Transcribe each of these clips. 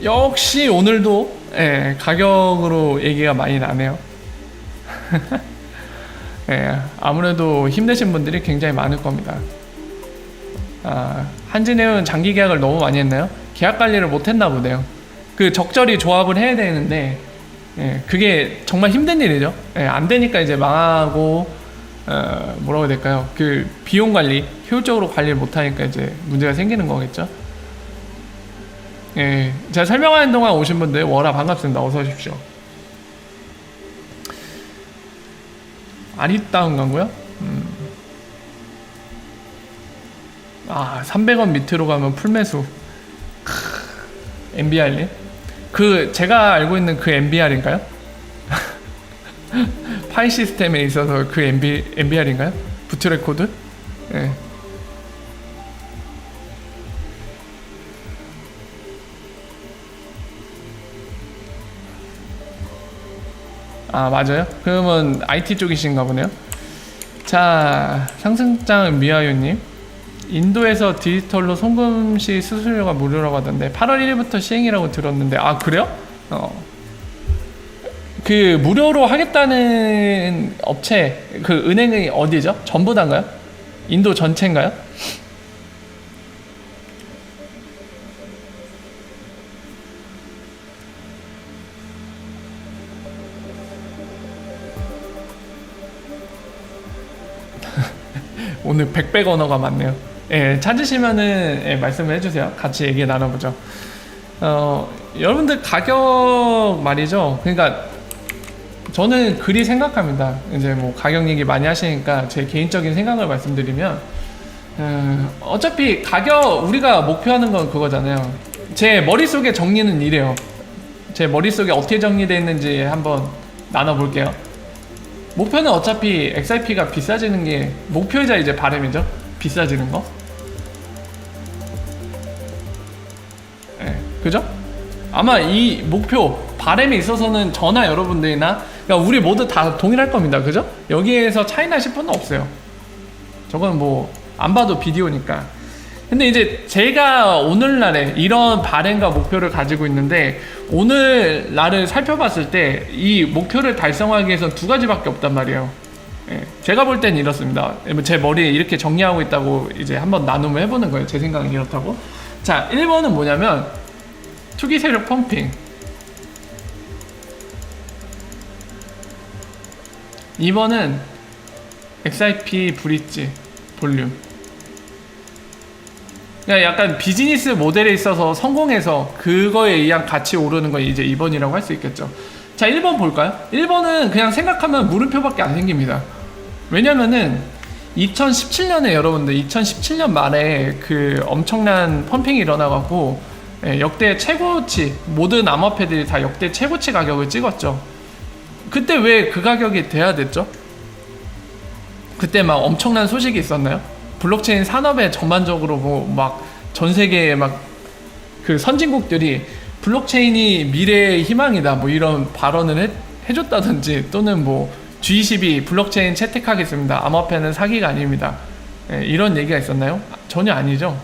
역시 오늘도 예, 가격으로 얘기가 많이 나네요. 예, 아무래도 힘내신 분들이 굉장히 많을 겁니다. 한진해운 장기 계약을 너무 많이 했나요? 계약 관리를 못 했나 보네요. 그 적절히 조합을 해야 되는데 예, 그게 정말 힘든 일이죠. 예, 안 되니까 이제 망하고 뭐라고 해야 될까요? 그 비용 관리, 효율적으로 관리를 못 하니까 이제 문제가 생기는 거겠죠. 예, 제가 설명하는 동안 오신 분들 워라 반갑습니다. 어서 오십시오. 아리따운 건가요? 300원 밑으로 가면 풀매수. MBR님? 그 제가 알고 있는 그 MBR인가요? 파이 시스템에 있어서 그 MBR인가요? 부트 레코드? 예. 맞아요? 그러면 IT 쪽이신가 보네요. 자, 상승장 미아유님, 인도에서 디지털로 송금 시 수수료가 무료라고 하던데 8월 1일부터 시행이라고 들었는데 그래요? 그 무료로 하겠다는 업체, 그 은행이 어디죠? 전부 다인가요? 인도 전체인가요? 오늘 100백 언어가 많네요. 예, 찾으시면은 예, 말씀을 해주세요. 같이 얘기 나눠보죠. 여러분들 가격 말이죠. 그러니까 저는 그리 생각합니다. 이제 뭐 가격 얘기 많이 하시니까 제 개인적인 생각을 말씀드리면 어차피 가격 우리가 목표하는 건 그거잖아요. 제 머릿속에 정리는 이래요. 제 머릿속에 어떻게 정리되어 있는지 한번 나눠볼게요. 목표는 어차피 XRP가 비싸지는 게 목표이자 이제 바람이죠. 비싸지는 거. 네, 그죠? 아마 이 목표 바람에 있어서는 저나 여러분들이나 그러니까 우리 모두 다 동일할 겁니다. 그죠? 여기에서 차이 나실 분은 없어요. 저건 뭐 안 봐도 비디오니까. 근데 이제 제가 오늘날에 이런 바램과 목표를 가지고 있는데 오늘날을 살펴봤을 때 이 목표를 달성하기 위해서 두 가지밖에 없단 말이에요. 예, 제가 볼 땐 이렇습니다. 제 머리에 이렇게 정리하고 있다고 이제 한번 나눔을 해보는 거예요. 제 생각은 이렇다고. 자, 1번은 뭐냐면 투기 세력 펌핑. 2번은 XRP 브릿지 볼륨. 그러니까 약간 비즈니스 모델에 있어서 성공해서 그거에 의한 같이 오르는 건 이제 2번이라고 할 수 있겠죠. 자, 1번 볼까요? 1번은 그냥 생각하면 물음표밖에 안 생깁니다. 왜냐면은 2017년에 여러분들 2017년 말에 그 엄청난 펌핑이 일어나갖고 역대 최고치, 모든 암호화폐들이 다 역대 최고치 가격을 찍었죠. 그때 왜 그 가격이 돼야 됐죠? 그때 막 엄청난 소식이 있었나요? 블록체인 산업에 전반적으로 뭐 막 전 세계에 막 그 선진국들이 블록체인이 미래의 희망이다 뭐 이런 발언을 해줬다든지 또는 뭐 G20이 블록체인 채택하겠습니다. 암호화폐는 사기가 아닙니다. 이런 얘기가 있었나요? 전혀 아니죠.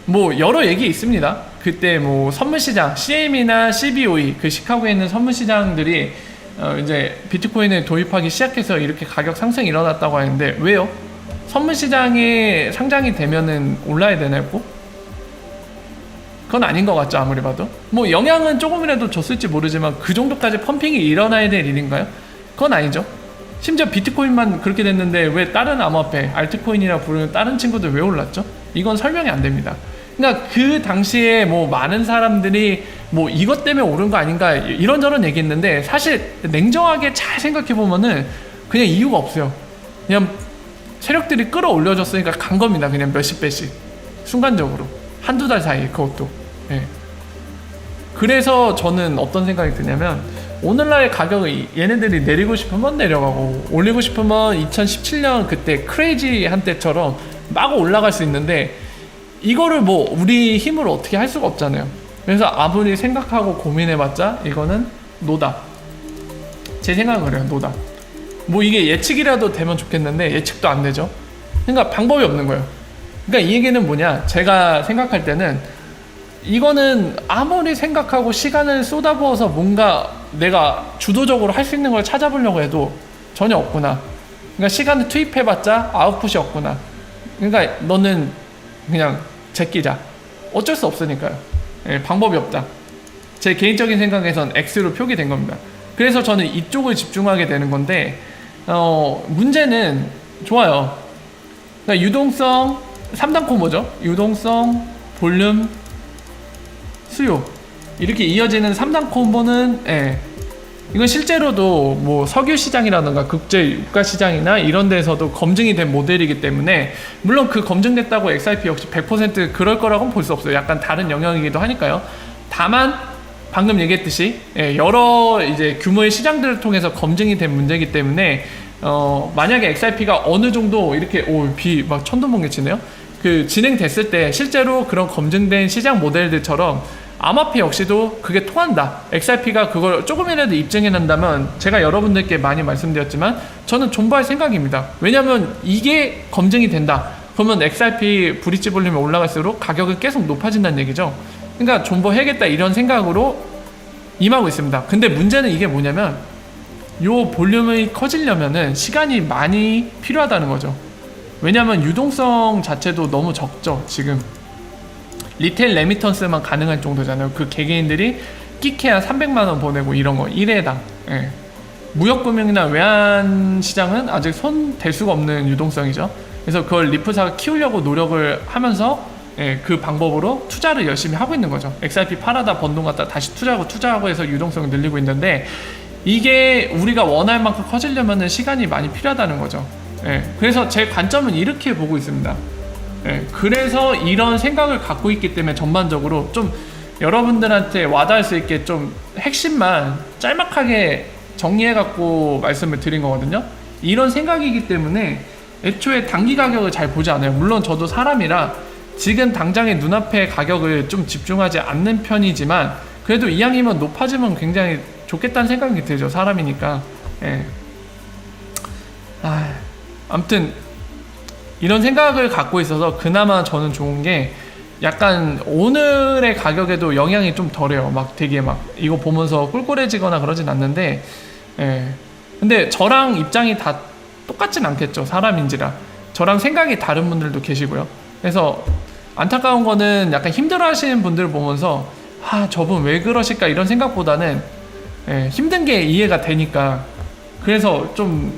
뭐 여러 얘기 있습니다. 그때 뭐 선물시장 CM이나 CBOE 그 시카고에 있는 선물시장들이 이제 비트코인을 도입하기 시작해서 이렇게 가격 상승이 일어났다고 하는데 왜요? 선물시장에 상장이 되면은 올라야 되나요? 그건 아닌 것 같죠. 아무리 봐도 뭐 영향은 조금이라도 줬을지 모르지만 그 정도까지 펌핑이 일어나야 될 일인가요? 그건 아니죠. 심지어 비트코인만 그렇게 됐는데 왜 다른 암호화폐 알트코인이라 부르는 다른 친구들 왜 올랐죠? 이건 설명이 안 됩니다. 그러니까 그 당시에 뭐 많은 사람들이 뭐 이것 때문에 오른 거 아닌가 이런저런 얘기했는데 사실 냉정하게 잘 생각해 보면은 그냥 이유가 없어요. 그냥 세력들이 끌어올려줬으니까 간 겁니다. 그냥 몇십 배씩 순간적으로 한두 달 사이에 그것도. 예. 그래서 저는 어떤 생각이 드냐면 오늘날의 가격을 얘네들이 내리고 싶으면 내려가고 올리고 싶으면 2017년 그때 크레이지 한때처럼 막 올라갈 수 있는데 이거를 뭐 우리 힘으로 어떻게 할 수가 없잖아요. 그래서 아무리 생각하고 고민해봤자 이거는 노다. 제 생각은 그래요. 노다. 뭐 이게 예측이라도 되면 좋겠는데 예측도 안 되죠. 그러니까 방법이 없는 거예요. 그러니까 이 얘기는 뭐냐, 제가 생각할 때는 이거는 아무리 생각하고 시간을 쏟아부어서 뭔가 내가 주도적으로 할 수 있는 걸 찾아보려고 해도 전혀 없구나. 그러니까 시간을 투입해봤자 아웃풋이 없구나. 그러니까 너는 그냥 제끼자. 어쩔 수 없으니까요. 예, 방법이 없다. 제 개인적인 생각에선 X로 표기된 겁니다. 그래서 저는 이쪽을 집중하게 되는 건데, 문제는 좋아요. 그러니까 유동성, 3단 콤보죠. 유동성, 볼륨, 수요. 이렇게 이어지는 3단 콤보는, 예, 이건 실제로도 뭐 석유 시장이라든가 국제 유가 시장이나 이런 데서도 검증이 된 모델이기 때문에, 물론 그 검증됐다고 XRP 역시 100% 그럴 거라고는 볼 수 없어요. 약간 다른 영역이기도 하니까요. 다만 방금 얘기했듯이, 예, 여러 이제 규모의 시장들을 통해서 검증이 된 문제이기 때문에, 만약에 XRP가 어느 정도 이렇게 비 막 천둥번개 치네요. 그 진행됐을 때 실제로 그런 검증된 시장 모델들처럼 암호화폐 역시도 그게 통한다. XRP가 그걸 조금이라도 입증해낸다면, 제가 여러분들께 많이 말씀드렸지만 저는 존버할 생각입니다. 왜냐하면 이게 검증이 된다. 그러면 XRP 브릿지 볼륨이 올라갈수록 가격은 계속 높아진다는 얘기죠. 그러니까 존버해야겠다 이런 생각으로 임하고 있습니다. 근데 문제는 이게 뭐냐면, 요 볼륨이 커지려면은 시간이 많이 필요하다는 거죠. 왜냐하면 유동성 자체도 너무 적죠. 지금 리테일 레미턴스만 가능할 정도잖아요. 그 개개인들이 끼케야 300만원 보내고 이런 거 1회당. 예. 무역금융이나 외환시장은 아직 손 댈 수가 없는 유동성이죠. 그래서 그걸 리프사가 키우려고 노력을 하면서, 예, 그 방법으로 투자를 열심히 하고 있는 거죠. XRP 팔아다 번 돈 갖다 다시 투자하고 해서 유동성을 늘리고 있는데, 이게 우리가 원할 만큼 커지려면 시간이 많이 필요하다는 거죠. 예, 그래서 제 관점은 이렇게 보고 있습니다. 예, 그래서 이런 생각을 갖고 있기 때문에 전반적으로 좀 여러분들한테 와닿을 수 있게 좀 핵심만 짤막하게 정리해갖고 말씀을 드린 거거든요. 이런 생각이기 때문에 애초에 단기 가격을 잘 보지 않아요. 물론 저도 사람이라 지금 당장의 눈앞의 가격을 좀 집중하지 않는 편이지만, 그래도 이왕이면 높아지면 굉장히 좋겠다는 생각이 들죠. 사람이니까. 예. 아무튼 이런 생각을 갖고 있어서 그나마 저는 좋은 게, 약간 오늘의 가격에도 영향이 좀 덜해요. 막 되게 막 이거 보면서 꿀꿀해지거나 그러진 않는데, 예. 근데 저랑 입장이 다 똑같진 않겠죠. 사람인지라. 저랑 생각이 다른 분들도 계시고요. 그래서 안타까운 거는 약간 힘들어하시는 분들을 보면서 저분 왜 그러실까 이런 생각보다는, 예, 힘든 게 이해가 되니까, 그래서 좀,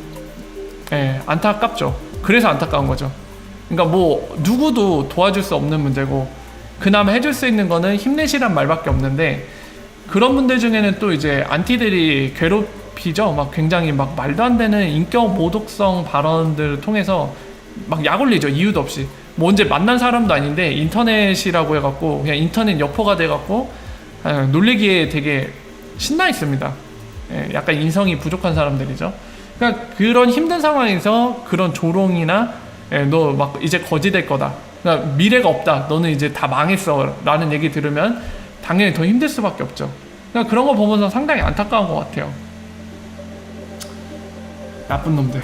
예, 안타깝죠. 그래서 안타까운 거죠. 그러니까 뭐 누구도 도와줄 수 없는 문제고, 그나마 해줄 수 있는 거는 힘내시란 말밖에 없는데, 그런 분들 중에는 또 이제 안티들이 괴롭히죠. 막 굉장히 막 말도 안 되는 인격 모독성 발언들을 통해서 막 약 올리죠. 이유도 없이. 뭐 언제 만난 사람도 아닌데 인터넷이라고 해갖고 그냥 인터넷 여포가 돼갖고 놀리기에 되게 신나 있습니다. 예, 약간 인성이 부족한 사람들이죠. 그러니까 그런 힘든 상황에서 그런 조롱이나, 너 막 이제 거지 될 거다, 그러니까 미래가 없다, 너는 이제 다 망했어 라는 얘기 들으면 당연히 더 힘들 수밖에 없죠. 그러니까 그런 거 보면서 상당히 안타까운 것 같아요. 나쁜 놈들.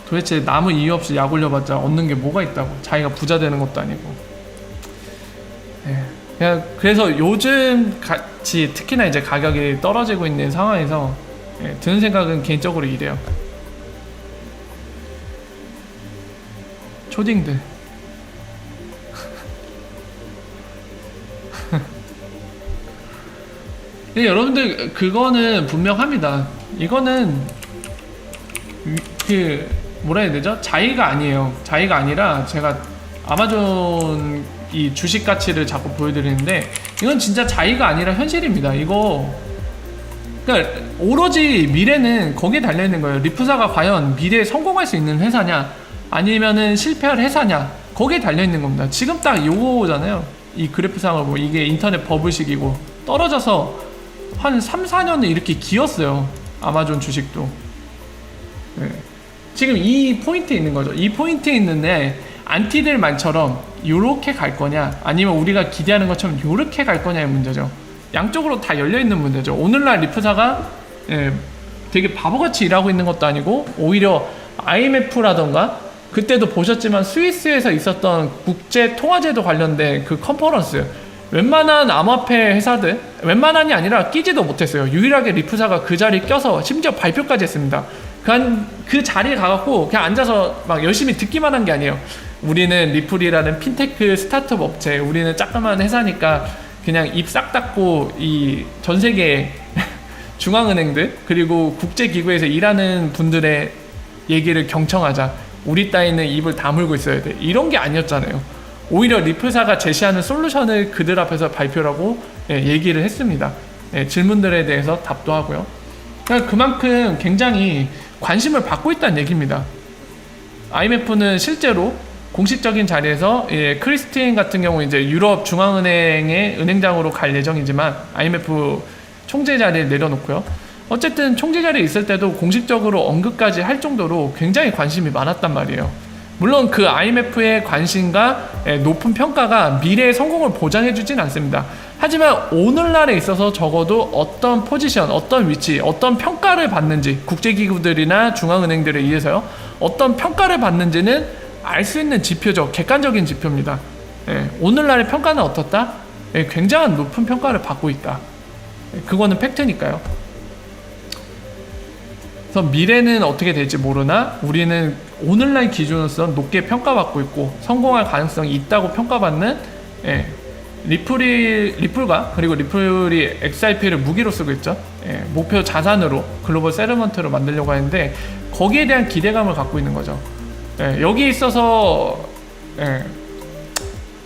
도대체 아무 이유 없이 약 올려봤자 얻는 게 뭐가 있다고. 자기가 부자 되는 것도 아니고. 예. 그래서 요즘 같이 특히나 이제 가격이 떨어지고 있는 상황에서, 예, 드는 생각은 개인적으로 이래요. 초딩들. 예, 여러분들 그거는 분명합니다. 이거는 뭐라 해야 되죠? 자의가 아니에요. 자의가 아니라 제가 아마존 이 주식 가치를 자꾸 보여드리는데, 이건 진짜 자의가 아니라 현실입니다. 이거 그러니까 오로지 미래는 거기에 달려있는 거예요. 리프사가 과연 미래에 성공할 수 있는 회사냐 아니면은 실패할 회사냐, 거기에 달려있는 겁니다. 지금 딱 요거잖아요. 이 그래프상을 보고 이게 인터넷 버블 시기고 떨어져서 한 3, 4년을 이렇게 기었어요. 아마존 주식도. 네. 지금 이 포인트에 있는 거죠. 이 포인트에 있는데 안티들만처럼 요렇게 갈 거냐 아니면 우리가 기대하는 것처럼 요렇게 갈 거냐의 문제죠. 양쪽으로 다 열려있는 문제죠. 오늘날 리프사가, 예, 되게 바보같이 일하고 있는 것도 아니고, 오히려 IMF라던가 그때도 보셨지만 스위스에서 있었던 국제 통화제도 관련된 그 컨퍼런스, 웬만한 암호화폐 회사들, 웬만한이 아니라 끼지도 못했어요. 유일하게 리프사가 그 자리에 껴서 심지어 발표까지 했습니다. 그 자리에 가갖고 그냥 앉아서 막 열심히 듣기만 한 게 아니에요. 우리는 리플이라는 핀테크 스타트업 업체, 우리는 조그만 회사니까 그냥 입 싹 닫고 이 전 세계 중앙은행들 그리고 국제기구에서 일하는 분들의 얘기를 경청하자. 우리 따위는 입을 다물고 있어야 돼. 이런 게 아니었잖아요. 오히려 리플사가 제시하는 솔루션을 그들 앞에서 발표하고 얘기를 했습니다. 질문들에 대해서 답도 하고요. 그러니까 그만큼 굉장히 관심을 받고 있다는 얘기입니다. IMF는 실제로 공식적인 자리에서 크리스틴 같은 경우 이제 유럽 중앙은행의 은행장으로 갈 예정이지만 IMF 총재 자리에 내려놓고요. 어쨌든 총재 자리에 있을 때도 공식적으로 언급까지 할 정도로 굉장히 관심이 많았단 말이에요. 물론 그 IMF의 관심과 높은 평가가 미래의 성공을 보장해주진 않습니다. 하지만 오늘날에 있어서 적어도 어떤 포지션, 어떤 위치, 어떤 평가를 받는지 국제기구들이나 중앙은행들에 의해서요. 어떤 평가를 받는지는 알 수 있는 지표죠. 객관적인 지표입니다. 오늘날의 평가는 어떻다? 굉장한 높은 평가를 받고 있다. 그거는 팩트니까요. 그래서 미래는 어떻게 될지 모르나 우리는 오늘날 기준으로서 높게 평가받고 있고 성공할 가능성이 있다고 평가받는 리플과 그리고 리플이 XRP를 무기로 쓰고 있죠. 목표 자산으로 글로벌 세틀먼트로 만들려고 하는데 거기에 대한 기대감을 갖고 있는 거죠. 여기에 있어서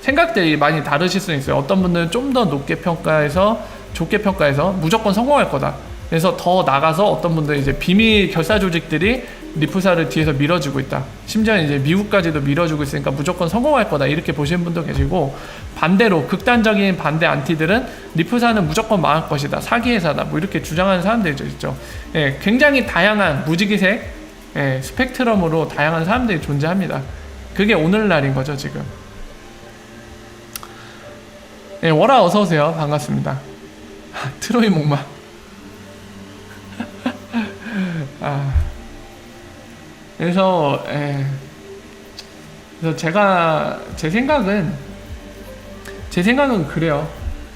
생각들이 많이 다르실 수 있어요. 어떤 분들은 좀 더 높게 평가해서 좋게 평가해서 무조건 성공할 거다. 그래서 더 나가서 어떤 분들은 이제 비밀 결사 조직들이 리프사를 뒤에서 밀어주고 있다. 심지어 이제 미국까지도 밀어주고 있으니까 무조건 성공할 거다. 이렇게 보시는 분도 계시고 반대로 극단적인 반대 안티들은 리프사는 무조건 망할 것이다. 사기 회사다. 뭐 이렇게 주장하는 사람들이 있죠. 굉장히 다양한 무지개색 스펙트럼으로 다양한 사람들이 존재합니다. 그게 오늘날인 거죠 지금. 워라 어서오세요. 반갑습니다. 트로이 목마. 그래서 제가 제 생각은 그래요.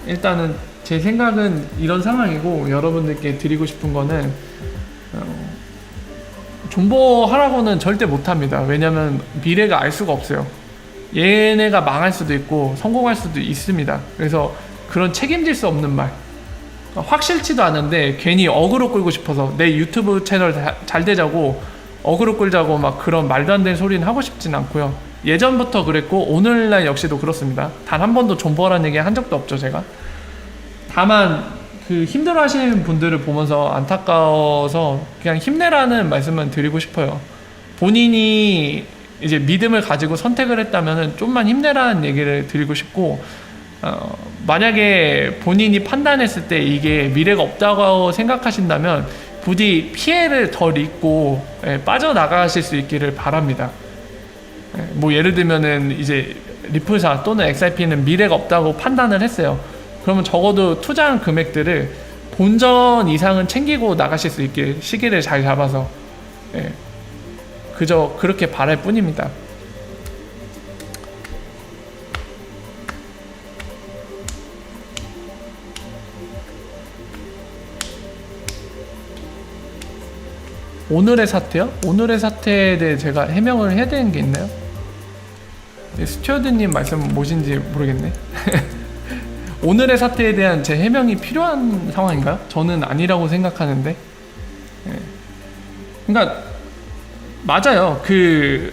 일단은 제 생각은 이런 상황이고 여러분들께 드리고 싶은 거는 존버하라고는 절대 못합니다. 왜냐면 미래가 알 수가 없어요. 얘네가 망할 수도 있고 성공할 수도 있습니다. 그래서 그런 책임질 수 없는 말, 확실치도 않은데 괜히 어그로 끌고 싶어서 내 유튜브 채널 잘 되자고 어그로 끌자고 막 그런 말도 안 되는 소리는 하고 싶진 않고요. 예전부터 그랬고 오늘날 역시도 그렇습니다. 단 한 번도 존버라는 얘기 한 적도 없죠 제가. 다만 그 힘들어하시는 분들을 보면서 안타까워서 그냥 힘내라는 말씀만 드리고 싶어요. 본인이 이제 믿음을 가지고 선택을 했다면 좀만 힘내라는 얘기를 드리고 싶고 만약에 본인이 판단했을 때 이게 미래가 없다고 생각하신다면 부디 피해를 덜 입고 빠져나가실 수 있기를 바랍니다. 뭐 예를 들면은 이제 리플사 또는 XRP는 미래가 없다고 판단을 했어요. 그러면 적어도 투자한 금액들을 본전 이상은 챙기고 나가실 수 있게 시기를 잘 잡아서 그저 그렇게 바랄 뿐입니다. 오늘의 사태요? 오늘의 사태에 대해 제가 해명을 해야 되는 게 있나요? 스튜어드님 말씀 무엇인지 모르겠네. 오늘의 사태에 대한 제 해명이 필요한 상황인가요? 저는 아니라고 생각하는데. 그러니까 맞아요. 그러니까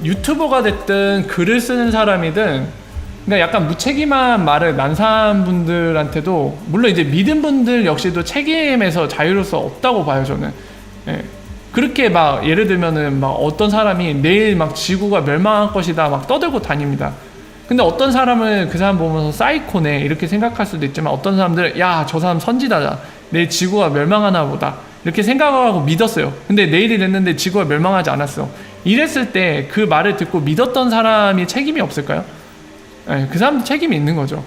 유튜버가 됐든 글을 쓰는 사람이든 그러니까 약간 무책임한 말을 난사한 분들한테도 물론 이제 믿은 분들 역시도 책임에서 자유로울 수 없다고 봐요 저는. 그렇게 막 예를 들면은 막 어떤 사람이 내일 막 지구가 멸망할 것이다 막 떠들고 다닙니다. 근데 어떤 사람은 그 사람 보면서 사이코네 이렇게 생각할 수도 있지만 어떤 사람들은 야 저 사람 선지자다 내일 지구가 멸망하나 보다 이렇게 생각하고 믿었어요. 근데 내일이 됐는데 지구가 멸망하지 않았어. 이랬을 때 그 말을 듣고 믿었던 사람이 책임이 없을까요? 그 사람도 책임이 있는 거죠.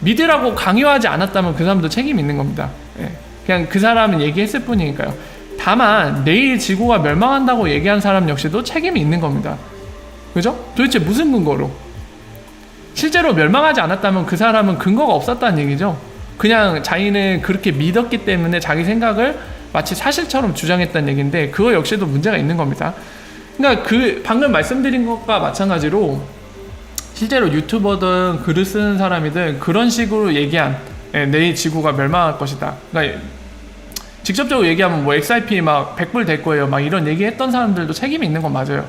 믿으라고 강요하지 않았다면 그 사람도 책임이 있는 겁니다. 그냥 그 사람은 얘기했을 뿐이니까요. 다만 내일 지구가 멸망한다고 얘기한 사람 역시도 책임이 있는 겁니다. 그죠? 도대체 무슨 근거로? 실제로 멸망하지 않았다면 그 사람은 근거가 없었다는 얘기죠. 그냥 자기는 그렇게 믿었기 때문에 자기 생각을 마치 사실처럼 주장했다는 얘기인데, 그거 역시도 문제가 있는 겁니다. 그러니까 그 방금 말씀드린 것과 마찬가지로 실제로 유튜버든 글을 쓰는 사람이든 그런 식으로 얘기한 내일 지구가 멸망할 것이다, 그러니까 직접적으로 얘기하면 뭐 XRP 막 100불 될 거예요 막 이런 얘기했던 사람들도 책임이 있는 건 맞아요.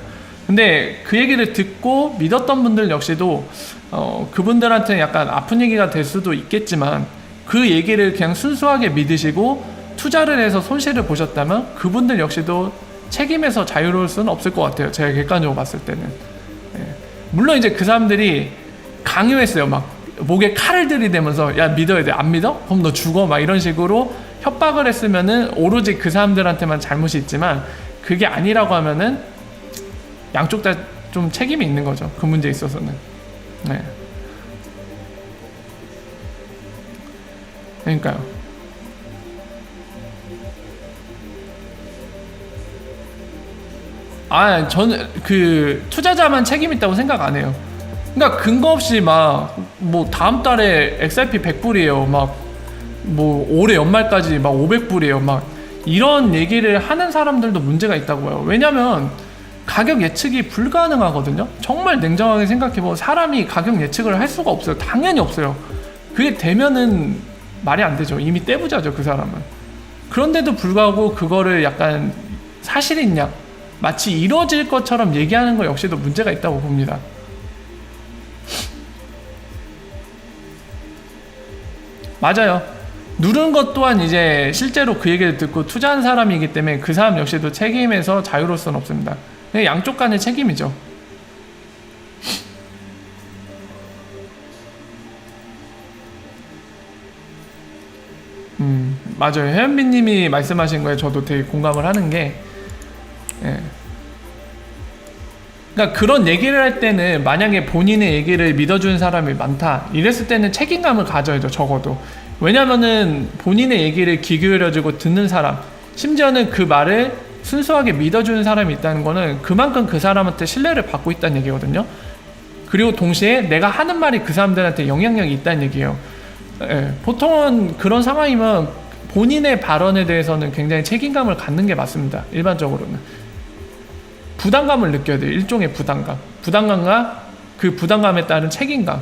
근데 그 얘기를 듣고 믿었던 분들 역시도 그분들한테는 약간 아픈 얘기가 될 수도 있겠지만, 그 얘기를 그냥 순수하게 믿으시고 투자를 해서 손실을 보셨다면 그분들 역시도 책임에서 자유로울 수는 없을 것 같아요. 제가 객관적으로 봤을 때는. 물론 이제 그 사람들이 강요했어요. 막 목에 칼을 들이대면서 야 믿어야 돼, 안 믿어? 그럼 너 죽어, 막 이런 식으로 협박을 했으면은 오로지 그 사람들한테만 잘못이 있지만, 그게 아니라고 하면은 양쪽 다 좀 책임이 있는 거죠. 그 문제에 있어서는. 네. 그러니까요. 저는 그 투자자만 책임 있다고 생각 안 해요. 그러니까 근거 없이 막 뭐 다음 달에 XRP 100불이에요. 막 뭐 올해 연말까지 막 500불이에요. 막 이런 얘기를 하는 사람들도 문제가 있다고 봐요. 왜냐면 가격 예측이 불가능하거든요. 정말 냉정하게 생각해보면 사람이 가격 예측을 할 수가 없어요. 당연히 없어요. 그게 되면은 말이 안 되죠. 이미 떼부자죠, 그 사람은. 그런데도 불구하고 그거를 약간 사실이냐, 마치 이루어질 것처럼 얘기하는 거 역시도 문제가 있다고 봅니다. 맞아요. 누른 것 또한 이제 실제로 그 얘기를 듣고 투자한 사람이기 때문에 그 사람 역시도 책임에서 자유로울 수는 없습니다. 그냥 양쪽 간의 책임이죠. 맞아요. 혜연비님이 말씀하신 거에 저도 되게 공감을 하는 게, 그러니까 그런 얘기를 할 때는 만약에 본인의 얘기를 믿어주는 사람이 많다 이랬을 때는 책임감을 가져야죠. 적어도. 왜냐면은 본인의 얘기를 귀 기울여주고 듣는 사람, 심지어는 그 말을 순수하게 믿어주는 사람이 있다는 거는 그만큼 그 사람한테 신뢰를 받고 있다는 얘기거든요. 그리고 동시에 내가 하는 말이 그 사람들한테 영향력이 있다는 얘기예요. 보통은 그런 상황이면 본인의 발언에 대해서는 굉장히 책임감을 갖는 게 맞습니다. 일반적으로는. 부담감을 느껴야 돼요. 일종의 부담감. 부담감과 그 부담감에 따른 책임감.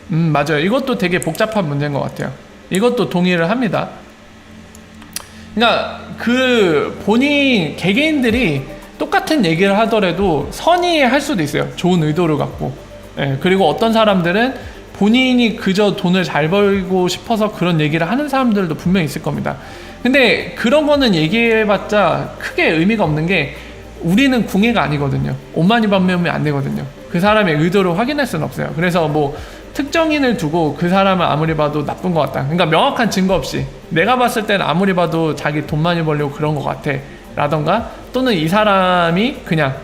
맞아요. 이것도 되게 복잡한 문제인 것 같아요. 이것도 동의를 합니다. 그러니까 그 본인 개개인들이 똑같은 얘기를 하더라도 선의할 수도 있어요. 좋은 의도를 갖고. 그리고 어떤 사람들은 본인이 그저 돈을 잘 벌고 싶어서 그런 얘기를 하는 사람들도 분명히 있을 겁니다. 근데 그런 거는 얘기해봤자 크게 의미가 없는 게, 우리는 궁예가 아니거든요. 오만이 반면이 안 되거든요. 그 사람의 의도를 확인할 수는 없어요. 그래서 뭐 특정인을 두고 그 사람을 아무리 봐도 나쁜 것 같다, 그러니까 명확한 증거 없이 내가 봤을 때는 아무리 봐도 자기 돈 많이 벌려고 그런 것 같아 라던가, 또는 이 사람이 그냥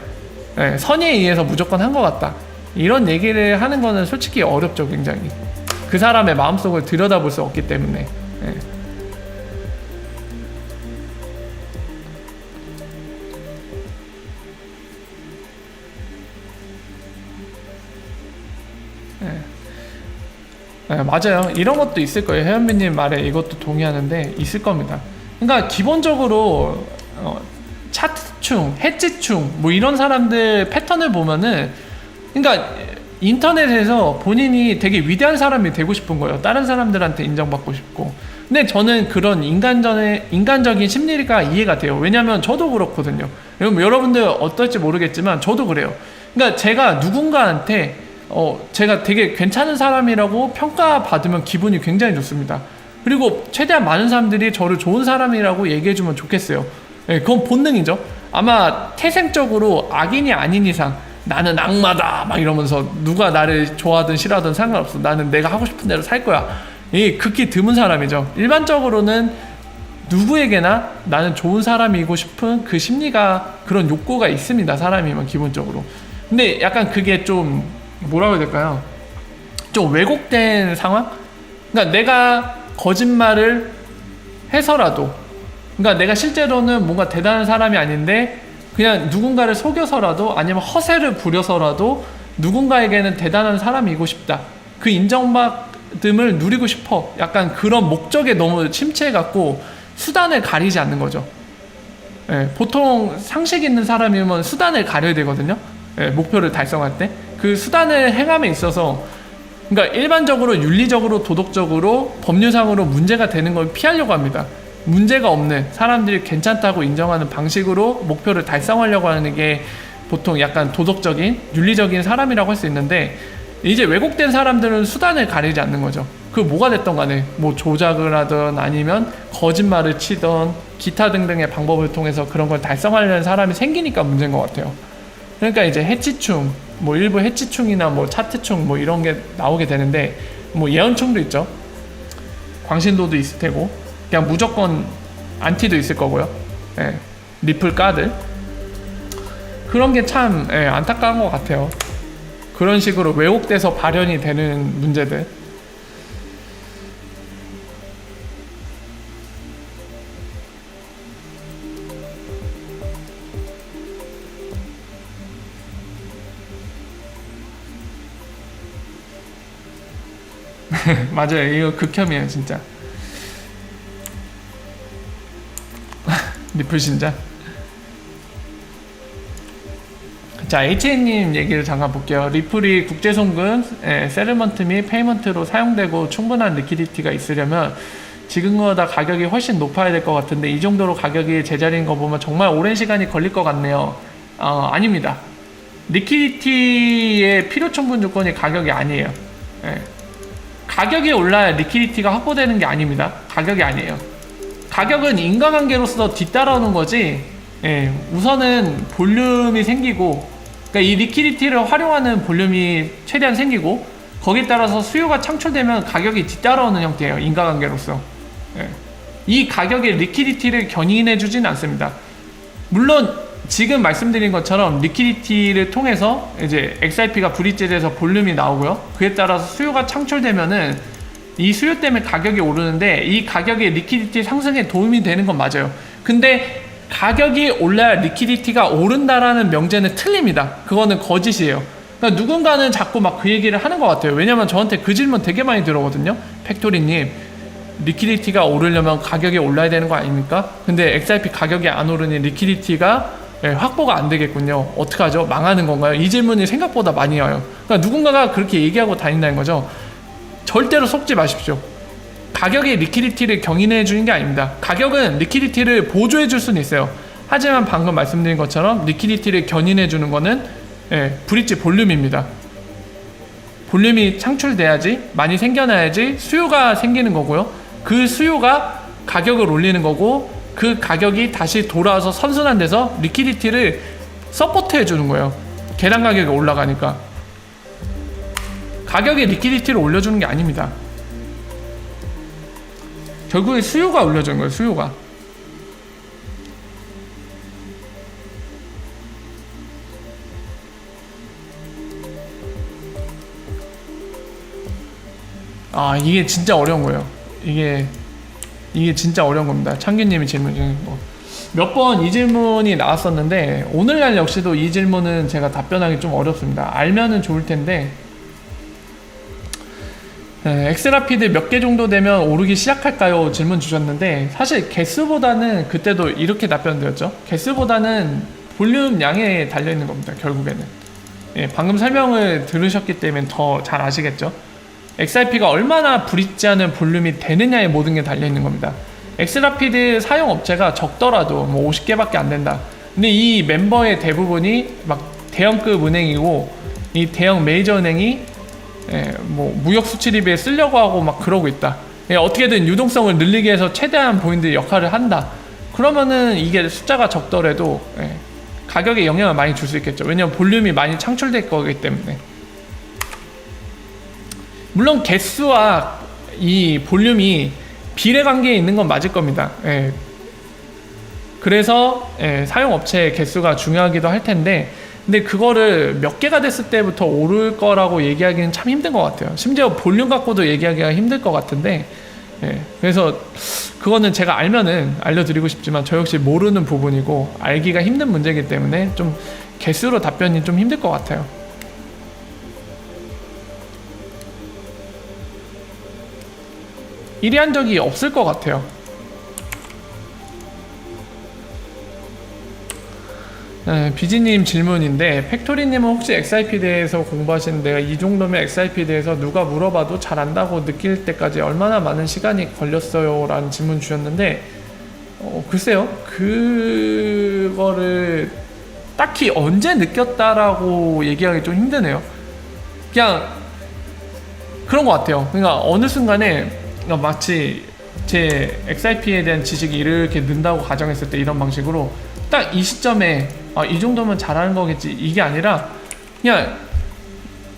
선의에 의해서 무조건 한 것 같다, 이런 얘기를 하는 거는 솔직히 어렵죠. 굉장히 그 사람의 마음속을 들여다볼 수 없기 때문에. 맞아요. 이런 것도 있을 거예요. 혜연비님 말에 이것도 동의하는데 있을 겁니다. 그러니까 기본적으로 차트충, 해지충 뭐 이런 사람들 패턴을 보면은, 그러니까 인터넷에서 본인이 되게 위대한 사람이 되고 싶은 거예요. 다른 사람들한테 인정받고 싶고. 근데 저는 그런 인간적인 심리가 이해가 돼요. 왜냐면 저도 그렇거든요. 여러분들 어떨지 모르겠지만 저도 그래요. 그러니까 제가 누군가한테 제가 되게 괜찮은 사람이라고 평가받으면 기분이 굉장히 좋습니다. 그리고 최대한 많은 사람들이 저를 좋은 사람이라고 얘기해주면 좋겠어요. 그건 본능이죠. 아마 태생적으로 악인이 아닌 이상 나는 악마다 막 이러면서 누가 나를 좋아하든 싫어하든 상관없어, 나는 내가 하고 싶은 대로 살 거야, 이 극히 드문 사람이죠. 일반적으로는 누구에게나 나는 좋은 사람이고 싶은 그 심리가, 그런 욕구가 있습니다. 사람이면 기본적으로. 근데 약간 그게 좀 뭐라고 해야 될까요? 좀 왜곡된 상황? 그러니까 내가 거짓말을 해서라도, 그러니까 내가 실제로는 뭔가 대단한 사람이 아닌데 그냥 누군가를 속여서라도 아니면 허세를 부려서라도 누군가에게는 대단한 사람이고 싶다. 그 인정받음을 누리고 싶어. 약간 그런 목적에 너무 침체해갖고 수단을 가리지 않는 거죠. 예, 보통 상식 있는 사람이면 수단을 가려야 되거든요. 예, 목표를 달성할 때. 그 수단을 행함에 있어서 그러니까 일반적으로 윤리적으로 도덕적으로 법률상으로 문제가 되는 걸 피하려고 합니다. 문제가 없는 사람들이 괜찮다고 인정하는 방식으로 목표를 달성하려고 하는 게 보통 약간 도덕적인 윤리적인 사람이라고 할 수 있는데 이제 왜곡된 사람들은 수단을 가리지 않는 거죠. 그 뭐가 됐던 간에 뭐 조작을 하든 아니면 거짓말을 치든 기타 등등의 방법을 통해서 그런 걸 달성하려는 사람이 생기니까 문제인 것 같아요. 그러니까 이제 해치충, 뭐 일부 해치충이나 뭐 차트충 뭐 이런 게 나오게 되는데 뭐 예언충도 있죠. 광신도도 있을 테고 그냥 무조건 안티도 있을 거고요. 예, 리플 까들 그런 게 참 안타까운 것 같아요. 그런 식으로 왜곡돼서 발현이 되는 문제들. 맞아요. 이거 극혐이에요 진짜. 리플 신자. 자, HN님 얘기를 잠깐 볼게요. 리플이 국제송금, 세틀먼트 및 페이먼트로 사용되고 충분한 리퀴디티가 있으려면 지금보다 가격이 훨씬 높아야 될 것 같은데 이 정도로 가격이 제자리인 거 보면 정말 오랜 시간이 걸릴 것 같네요. 아닙니다. 리퀴디티의 필요 충분 조건이 가격이 아니에요. 가격이 올라야 리퀴디티가 확보되는 게 아닙니다. 가격이 아니에요. 가격은 인과관계로서 뒤따라오는 거지. 우선은 볼륨이 생기고 그러니까 이 리퀴디티를 활용하는 볼륨이 최대한 생기고 거기에 따라서 수요가 창출되면 가격이 뒤따라오는 형태예요. 인과관계로서. 이 가격의 리퀴디티를 견인해 주진 않습니다. 물론 지금 말씀드린 것처럼 리퀴디티를 통해서 이제 XRP가 브릿지돼서 볼륨이 나오고요. 그에 따라서 수요가 창출되면은 이 수요 때문에 가격이 오르는데 이 가격의 리퀴디티 상승에 도움이 되는 건 맞아요. 근데 가격이 올라야 리퀴디티가 오른다라는 명제는 틀립니다. 그거는 거짓이에요. 그러니까 누군가는 자꾸 막 그 얘기를 하는 것 같아요. 왜냐면 저한테 그 질문 되게 많이 들어거든요. 팩토리님, 리퀴디티가 오르려면 가격이 올라야 되는 거 아닙니까? 근데 XRP 가격이 안 오르니 리퀴디티가 확보가 안 되겠군요. 어떡하죠? 망하는 건가요? 이 질문이 생각보다 많이 와요. 그러니까 누군가가 그렇게 얘기하고 다닌다는 거죠. 절대로 속지 마십시오. 가격이 리퀴디티를 경인해 주는 게 아닙니다. 가격은 리퀴디티를 보조해 줄 수는 있어요. 하지만 방금 말씀드린 것처럼 리퀴디티를 견인해 주는 거는 브릿지 볼륨입니다. 볼륨이 창출돼야지, 많이 생겨나야지 수요가 생기는 거고요. 그 수요가 가격을 올리는 거고 그 가격이 다시 돌아와서 선순환돼서 리퀴디티를 서포트 해주는 거예요. 계란 가격이 올라가니까. 가격에 리퀴디티를 올려주는 게 아닙니다. 결국에 수요가 올려주는 거예요. 수요가. 이게 진짜 어려운 거예요. 이게 진짜 어려운 겁니다. 창규님이 질문 중에 몇 번 이 질문이 나왔었는데 오늘날 역시도 이 질문은 제가 답변하기 좀 어렵습니다. 알면은 좋을 텐데 엑스라피드 몇 개 정도 되면 오르기 시작할까요? 질문 주셨는데 사실 개수보다는 그때도 이렇게 답변드렸죠. 개수보다는 볼륨 양에 달려있는 겁니다. 결국에는 방금 설명을 들으셨기 때문에 더 잘 아시겠죠. XRP가 얼마나 브릿지하는 볼륨이 되느냐에 모든 게 달려있는 겁니다. 엑스라피드 사용 업체가 적더라도 뭐 50개밖에 안 된다. 근데 이 멤버의 대부분이 막 대형급 은행이고 이 대형 메이저 은행이 뭐 무역 수출입에 쓰려고 하고 막 그러고 있다. 어떻게든 유동성을 늘리기 위해서 최대한 본인들이 역할을 한다. 그러면은 이게 숫자가 적더라도 가격에 영향을 많이 줄 수 있겠죠. 왜냐면 볼륨이 많이 창출될 거기 때문에. 물론 개수와 이 볼륨이 비례관계에 있는 건 맞을 겁니다. 그래서 사용업체의 개수가 중요하기도 할 텐데 근데 그거를 몇 개가 됐을 때부터 오를 거라고 얘기하기는 참 힘든 것 같아요. 심지어 볼륨 갖고도 얘기하기가 힘들 것 같은데 예, 그래서 그거는 제가 알면은 알려드리고 싶지만 저 역시 모르는 부분이고 알기가 힘든 문제이기 때문에 좀 개수로 답변이 좀 힘들 것 같아요. 일이 한 적이 없을 것 같아요. 네, 비지님 질문인데 팩토리님은 혹시 XIP에 대해서 공부하시는 데가 이 정도면 XIP에 대해서 누가 물어봐도 잘 안다고 느낄 때까지 얼마나 많은 시간이 걸렸어요? 라는 질문 주셨는데 글쎄요, 그거를 딱히 언제 느꼈다라고 얘기하기 좀 힘드네요. 그냥 그런 것 같아요. 그러니까 어느 순간에 마치 제 XIP에 대한 지식이 이렇게 는다고 가정했을 때 이런 방식으로 딱 이 시점에 이 정도면 잘하는 거겠지 이게 아니라 그냥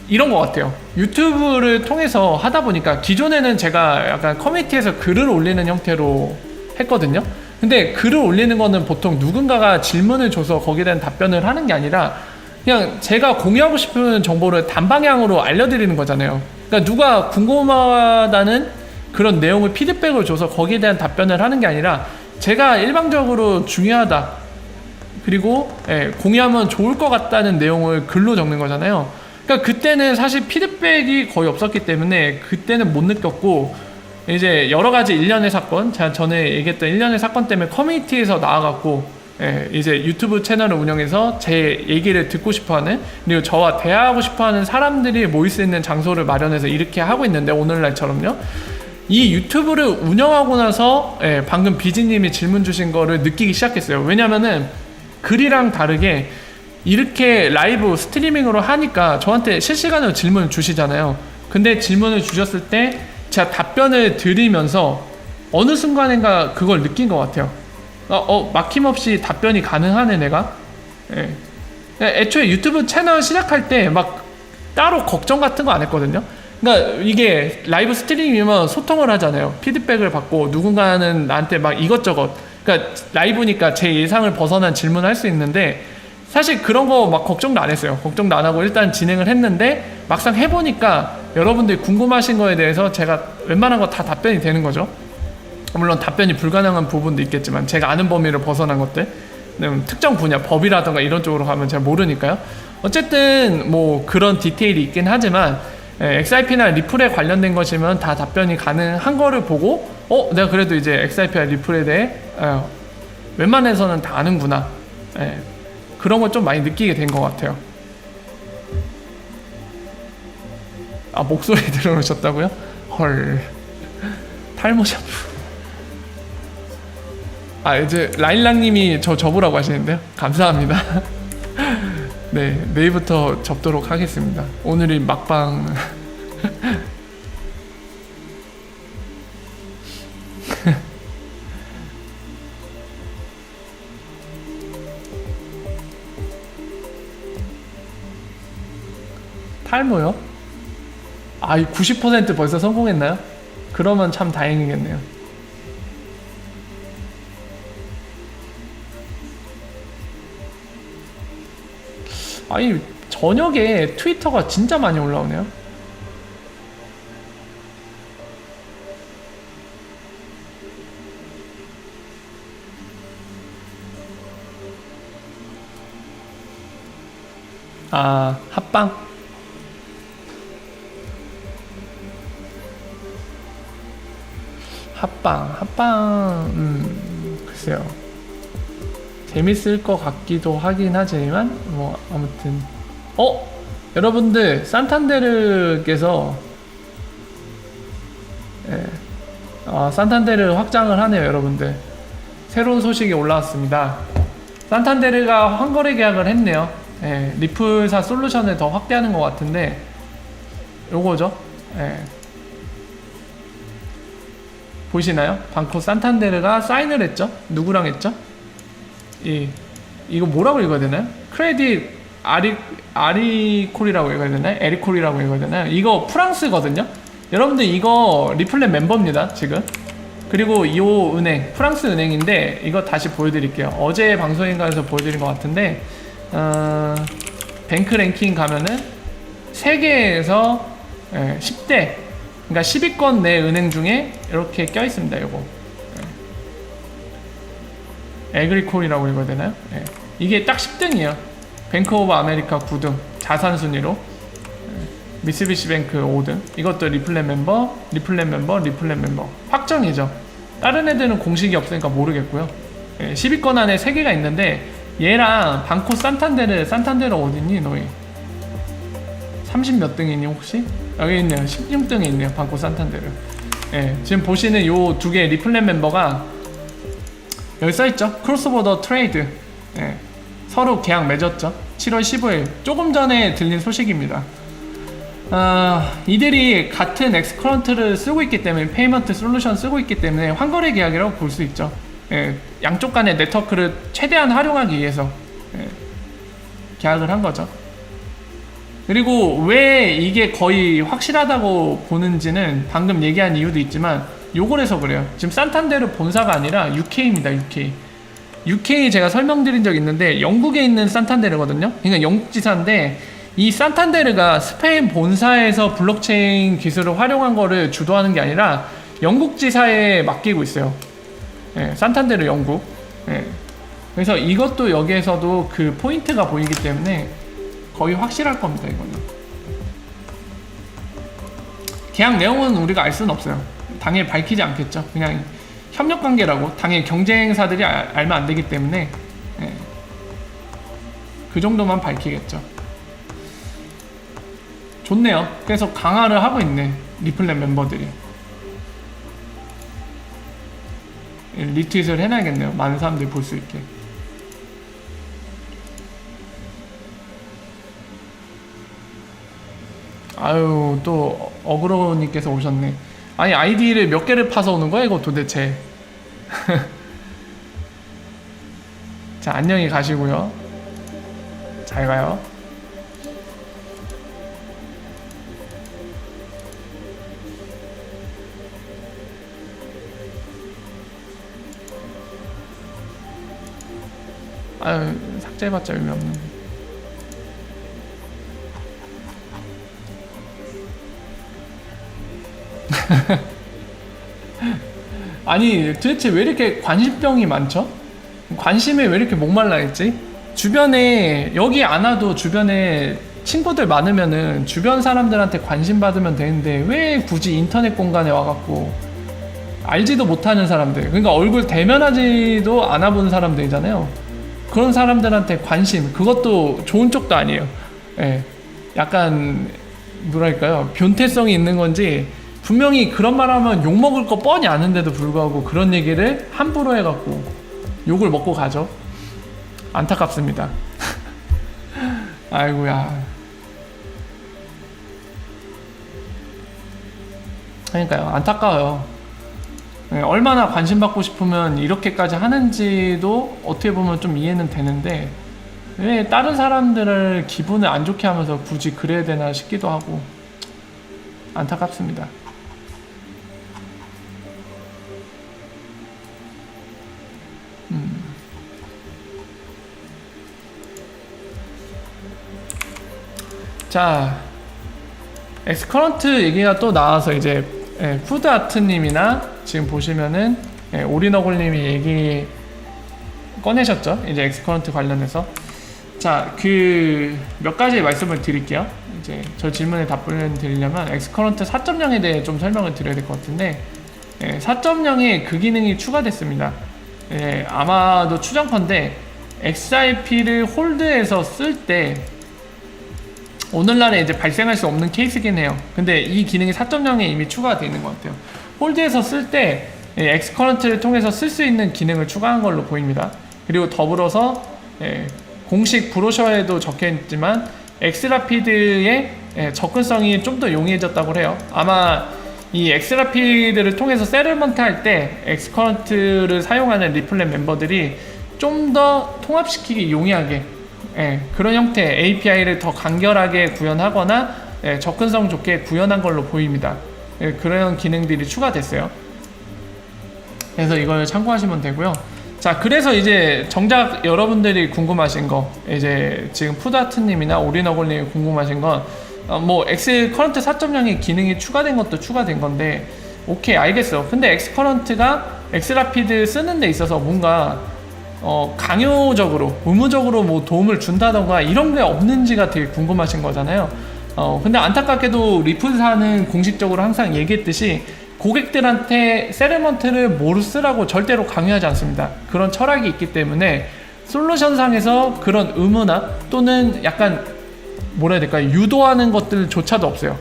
이런 것 같아요. 유튜브를 통해서 하다 보니까 기존에는 제가 약간 커뮤니티에서 글을 올리는 형태로 했거든요. 근데 글을 올리는 거는 보통 누군가가 질문을 줘서 거기에 대한 답변을 하는 게 아니라 그냥 제가 공유하고 싶은 정보를 단방향으로 알려드리는 거잖아요. 그러니까 누가 궁금하다는 그런 내용을 피드백을 줘서 거기에 대한 답변을 하는 게 아니라 제가 일방적으로 중요하다 그리고 공유하면 좋을 것 같다는 내용을 글로 적는 거잖아요. 그러니까 그때는 사실 피드백이 거의 없었기 때문에 그때는 못 느꼈고 이제 여러 가지 일련의 사건, 제가 전에 얘기했던 일련의 사건 때문에 커뮤니티에서 나와갖고 이제 유튜브 채널을 운영해서 제 얘기를 듣고 싶어하는 그리고 저와 대화하고 싶어하는 사람들이 모일 수 있는 장소를 마련해서 이렇게 하고 있는데 오늘날처럼요. 이 유튜브를 운영하고 나서 방금 비지님이 질문 주신 거를 느끼기 시작했어요. 왜냐면은 글이랑 다르게 이렇게 라이브 스트리밍으로 하니까 저한테 실시간으로 질문을 주시잖아요. 근데 질문을 주셨을 때 제가 답변을 드리면서 어느 순간인가 그걸 느낀 것 같아요. 막힘없이 답변이 가능하네 내가. 애초에 유튜브 채널 시작할 때 막 따로 걱정 같은 거 안 했거든요. 그러니까 이게 라이브 스트리밍이면 소통을 하잖아요. 피드백을 받고 누군가는 나한테 막 이것저것, 그러니까 라이브니까 제 예상을 벗어난 질문을 할 수 있는데 사실 그런 거 막 걱정도 안 했어요. 걱정도 안 하고 일단 진행을 했는데 막상 해보니까 여러분들이 궁금하신 거에 대해서 제가 웬만한 거 다 답변이 되는 거죠. 물론 답변이 불가능한 부분도 있겠지만 제가 아는 범위를 벗어난 것들, 특정 분야, 법이라던가 이런 쪽으로 가면 잘 모르니까요. 어쨌든 뭐 그런 디테일이 있긴 하지만 XIP나 리플에 관련된 것이면 다 답변이 가능한 거를 보고 내가 그래도 이제 XIP와 리플에 대해 웬만해서는 다 아는구나, 그런 걸 좀 많이 느끼게 된 것 같아요. 목소리 들어오셨다고요? 헐, 탈모 샴푸. 이제 라일락님이 저 접으라고 하시는데요. 감사합니다. 네, 내일부터 접도록 하겠습니다. 오늘이 막방. 탈모요? 90% 벌써 성공했나요? 그러면 참 다행이겠네요. 저녁에 트위터가 진짜 많이 올라오네요. 합방? 글쎄요. 재밌을 것 같기도 하긴 하지만 뭐 아무튼 여러분들 산탄데르께서 산탄데르 확장을 하네요. 여러분들 새로운 소식이 올라왔습니다. 산탄데르가 환거래 계약을 했네요. 리플사 솔루션을 더 확대하는 것 같은데 요거죠. 보이시나요? 방코 산탄데르가 사인을 했죠. 누구랑 했죠? 이거 뭐라고 읽어야 되나요? 크레딧 아리콜이라고 읽어야 되나요? 에리콜이라고 읽어야 되나요? 이거 프랑스거든요. 여러분들 이거 리플렛 멤버입니다 지금. 그리고 이 은행 프랑스 은행인데 이거 다시 보여드릴게요. 어제 방송인가에서 보여드린 것 같은데 뱅크 랭킹 가면은 세계에서 10대 그러니까 10위권 내 은행 중에 이렇게 껴 있습니다. 요거 에그리콜이라고 읽어야 되나요? 예. 이게 딱 10등이에요. 뱅크 오브 아메리카 9등 자산 순위로, 미쓰비시 뱅크 5등. 이것도 리플렛 멤버, 리플렛 멤버, 리플렛 멤버 확정이죠. 다른 애들은 공식이 없으니까 모르겠고요. 10위권 안에 3개가 있는데 얘랑 방코 산탄데르 어딨니 너희? 30 몇 등이니 혹시? 여기 있네요. 16등에 있네요. 방코 산탄데르. 지금 보시는 요 2개 리플렛 멤버가 여기 써있죠. 크로스보더 트레이드. 서로 계약 맺었죠. 7월 15일 조금 전에 들린 소식입니다. 이들이 같은 엑스커런트를 쓰고 있기 때문에, 페이먼트 솔루션 쓰고 있기 때문에 환거래 계약이라고 볼 수 있죠. 양쪽 간의 네트워크를 최대한 활용하기 위해서 계약을 한 거죠. 그리고 왜 이게 거의 확실하다고 보는지는 방금 얘기한 이유도 있지만 요걸 해서 그래요. 지금 산탄데르 본사가 아니라 UK입니다. UK 제가 설명드린 적 있는데 영국에 있는 산탄데르거든요. 그러니까 영국 지사인데 이 산탄데르가 스페인 본사에서 블록체인 기술을 활용한 거를 주도하는 게 아니라 영국 지사에 맡기고 있어요. 산탄데르 영국. 그래서 이것도 여기에서도 그 포인트가 보이기 때문에 거의 확실할 겁니다. 이거는 계약 내용은 우리가 알 수는 없어요. 당연히 밝히지 않겠죠. 그냥 협력관계라고, 당연히 경쟁사들이 알면 안 되기 때문에 그 정도만 밝히겠죠. 좋네요. 그래서 강화를 하고 있네, 리플렛 멤버들이. 리트윗을 해놔야겠네요. 많은 사람들이 볼 수 있게. 아유, 또 어그로님께서 오셨네. 아니, 아이디를 몇 개를 파서 오는 거야 이거 도대체. 자, 안녕히 가시고요. 잘 가요. 아유, 삭제해봤자 의미 없는데. 아니, 도대체 왜 이렇게 관심병이 많죠? 관심에 왜 이렇게 목말라 했지? 주변에, 여기 안 와도 주변에 친구들 많으면은 주변 사람들한테 관심 받으면 되는데 왜 굳이 인터넷 공간에 와갖고 알지도 못하는 사람들, 그러니까 얼굴 대면하지도 않아본 사람들이잖아요. 그런 사람들한테 관심, 그것도 좋은 쪽도 아니에요. 약간 뭐랄까요, 변태성이 있는 건지, 분명히 그런 말 하면 욕먹을 거 뻔히 아는데도 불구하고 그런 얘기를 함부로 해갖고 욕을 먹고 가죠. 안타깝습니다. 아이고야. 그러니까요, 안타까워요. 얼마나 관심 받고 싶으면 이렇게까지 하는지도 어떻게 보면 좀 이해는 되는데 왜 다른 사람들을 기분을 안 좋게 하면서 굳이 그래야 되나 싶기도 하고 안타깝습니다. 자, 엑스커런트 얘기가 또 나와서 이제 푸드아트님이나 지금 보시면은 오리너굴님이 얘기 꺼내셨죠? 이제 엑스커런트 관련해서. 자, 그 몇 가지 말씀을 드릴게요. 이제 저 질문에 답변을 드리려면 엑스커런트 4.0에 대해 좀 설명을 드려야 될 것 같은데, 4.0에 그 기능이 추가됐습니다. 아마도 추정컨대 XRP를 홀드해서 쓸 때 오늘날에 이제 발생할 수 없는 케이스긴 해요. 근데 이 기능이 4.0에 이미 추가가 되어 있는 것 같아요. 홀드해서 쓸 때 엑스커런트를 통해서 쓸 수 있는 기능을 추가한 걸로 보입니다. 그리고 더불어서 공식 브로셔에도 적혀있지만 엑스라피드의 접근성이 좀 더 용이해졌다고 해요. 아마 이 엑스라피드를 통해서 세틀먼트 할 때 엑스커런트를 사용하는 리플렛 멤버들이 좀 더 통합시키기 용이하게 그런 형태의 API를 더 간결하게 구현하거나 접근성 좋게 구현한 걸로 보입니다. 그런 기능들이 추가됐어요. 그래서 이걸 참고하시면 되고요. 자, 그래서 이제 정작 여러분들이 궁금하신 거, 이제 지금 푸드아트님이나 오리너굴님이 궁금하신 건 뭐 엑스 커런트 4.0의 기능이 추가된 것도 추가된 건데 오케이 알겠어. 근데 엑스 커런트가 엑스라피드 쓰는 데 있어서 뭔가 강요적으로 의무적으로 뭐 도움을 준다던가 이런 게 없는지가 되게 궁금하신 거잖아요. 근데 안타깝게도 리플사는 공식적으로 항상 얘기했듯이 고객들한테 세르먼트를 뭘 쓰라고 절대로 강요하지 않습니다. 그런 철학이 있기 때문에 솔루션상에서 그런 의무나 또는 약간 뭐라 해야 될까요? 유도하는 것들조차도 없어요.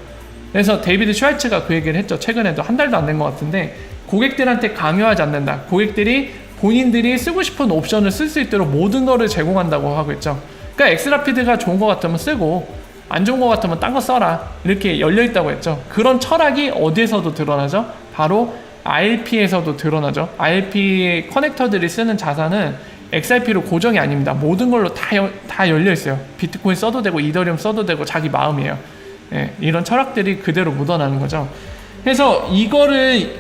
그래서 데이비드 슈왈츠가 그 얘기를 했죠. 최근에도 한 달도 안 된 것 같은데 고객들한테 강요하지 않는다. 고객들이 본인들이 쓰고 싶은 옵션을 쓸 수 있도록 모든 거를 제공한다고 하고 있죠. 그러니까 엑스라피드가 좋은 것 같으면 쓰고 안 좋은 것 같으면 딴 거 써라. 이렇게 열려있다고 했죠. 그런 철학이 어디에서도 드러나죠? 바로 IRP에서도 드러나죠. IRP 커넥터들이 쓰는 자산은 XRP로 고정이 아닙니다. 모든 걸로 다 열려있어요. 비트코인 써도 되고 이더리움 써도 되고 자기 마음이에요. 예, 이런 철학들이 그대로 묻어나는 거죠. 그래서 이거를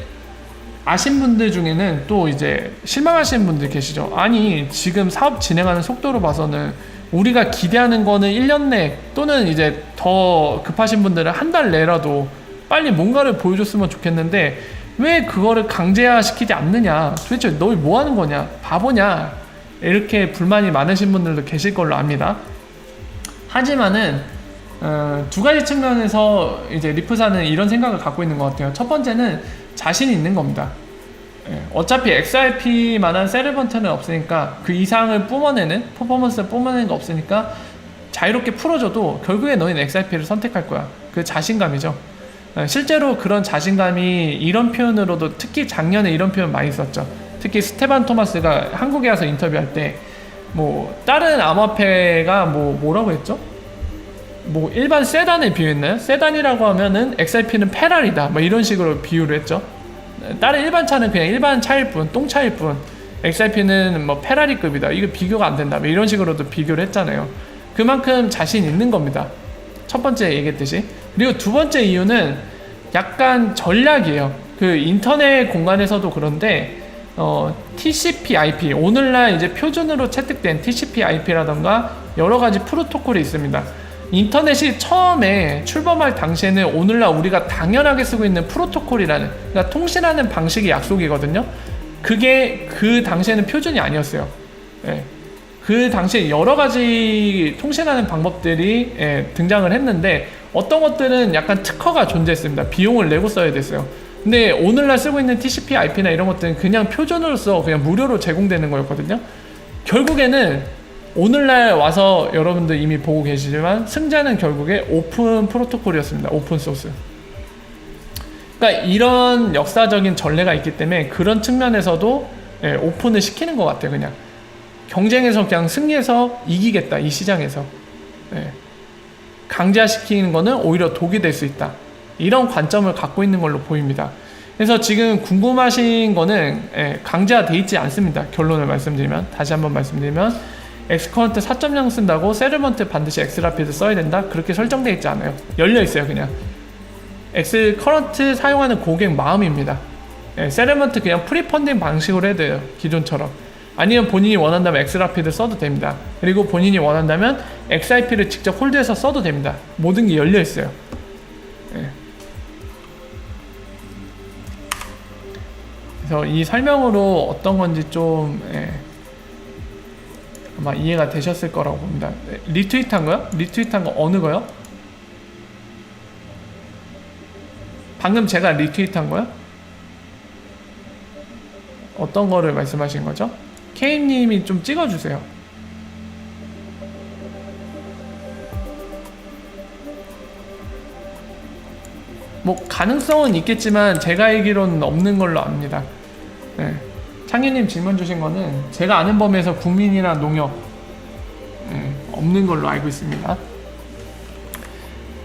아신 분들 중에는 또 이제 실망하시는 분들 계시죠. 아니 지금 사업 진행하는 속도로 봐서는 우리가 기대하는 거는 1년 내 또는 이제 더 급하신 분들은 한 달 내라도 빨리 뭔가를 보여줬으면 좋겠는데 왜 그거를 강제화시키지 않느냐, 도대체 너희 뭐 하는 거냐, 바보냐, 이렇게 불만이 많으신 분들도 계실 걸로 압니다. 하지만은 두 가지 측면에서 이제 리프사는 이런 생각을 갖고 있는 것 같아요. 첫 번째는 자신이 있는 겁니다. 어차피 XRP만한 세르번트는 없으니까 그 이상을 뿜어내는 퍼포먼스를 뿜어내는 거 없으니까 자유롭게 풀어줘도 결국에 너희는 XRP를 선택할 거야. 그 자신감이죠. 실제로 그런 자신감이 이런 표현으로도 특히 작년에 이런 표현 많이 썼죠. 특히 스테반 토마스가 한국에 와서 인터뷰할 때 뭐 다른 암호화폐가 뭐라고 했죠? 뭐 일반 세단에 비유했나요? 세단이라고 하면은 XRP는 페라리다 뭐 이런 식으로 비유를 했죠. 다른 일반 차는 그냥 일반 차일 뿐, 똥차일 뿐, XRP는 뭐 페라리급이다, 이거 비교가 안 된다 뭐 이런 식으로도 비교를 했잖아요. 그만큼 자신 있는 겁니다. 첫 번째 얘기했듯이. 그리고 두 번째 이유는 약간 전략이에요. 그 인터넷 공간에서도 그런데 TCP/IP, 오늘날 이제 표준으로 채택된 TCP/IP라던가 여러 가지 프로토콜이 있습니다. 인터넷이 처음에 출범할 당시에는 오늘날 우리가 당연하게 쓰고 있는 프로토콜이라는, 그러니까 통신하는 방식의 약속이거든요. 그게 그 당시에는 표준이 아니었어요. 예. 그 당시에 여러 가지 통신하는 방법들이 등장을 했는데 어떤 것들은 약간 특허가 존재했습니다. 비용을 내고 써야 됐어요. 근데 오늘날 쓰고 있는 TCP/IP나 이런 것들은 그냥 표준으로서 그냥 무료로 제공되는 거였거든요. 결국에는 오늘날 와서 여러분들 이미 보고 계시지만 승자는 결국에 오픈 프로토콜이었습니다. 오픈 소스. 그러니까 이런 역사적인 전례가 있기 때문에 그런 측면에서도 오픈을 시키는 것 같아요. 그냥 경쟁에서 그냥 승리해서 이기겠다, 이 시장에서. 강제화시키는 거는 오히려 독이 될 수 있다, 이런 관점을 갖고 있는 걸로 보입니다. 그래서 지금 궁금하신 거는 강제화 돼 있지 않습니다. 결론을 말씀드리면, 다시 한번 말씀드리면 엑스커런트 4.0 쓴다고 세르먼트 반드시 엑스라피드 써야 된다, 그렇게 설정되어 있지 않아요. 열려 있어요. 그냥 엑스커런트 사용하는 고객 마음입니다. 세르먼트 그냥 프리펀딩 방식으로 해도 돼요, 기존처럼. 아니면 본인이 원한다면 엑스라피드 써도 됩니다. 그리고 본인이 원한다면 XRP를 직접 홀드해서 써도 됩니다. 모든 게 열려 있어요. 그래서 이 설명으로 어떤 건지 좀 아마 이해가 되셨을 거라고 봅니다. 리트윗한 거요? 리트윗한 거 어느 거요? 방금 제가 리트윗한 거요? 어떤 거를 말씀하신 거죠? K님이 좀 찍어주세요. 뭐 가능성은 있겠지만 제가 알기로는 없는 걸로 압니다. 창희님 질문 주신 거는 제가 아는 범위에서 국민이나 농협 없는 걸로 알고 있습니다.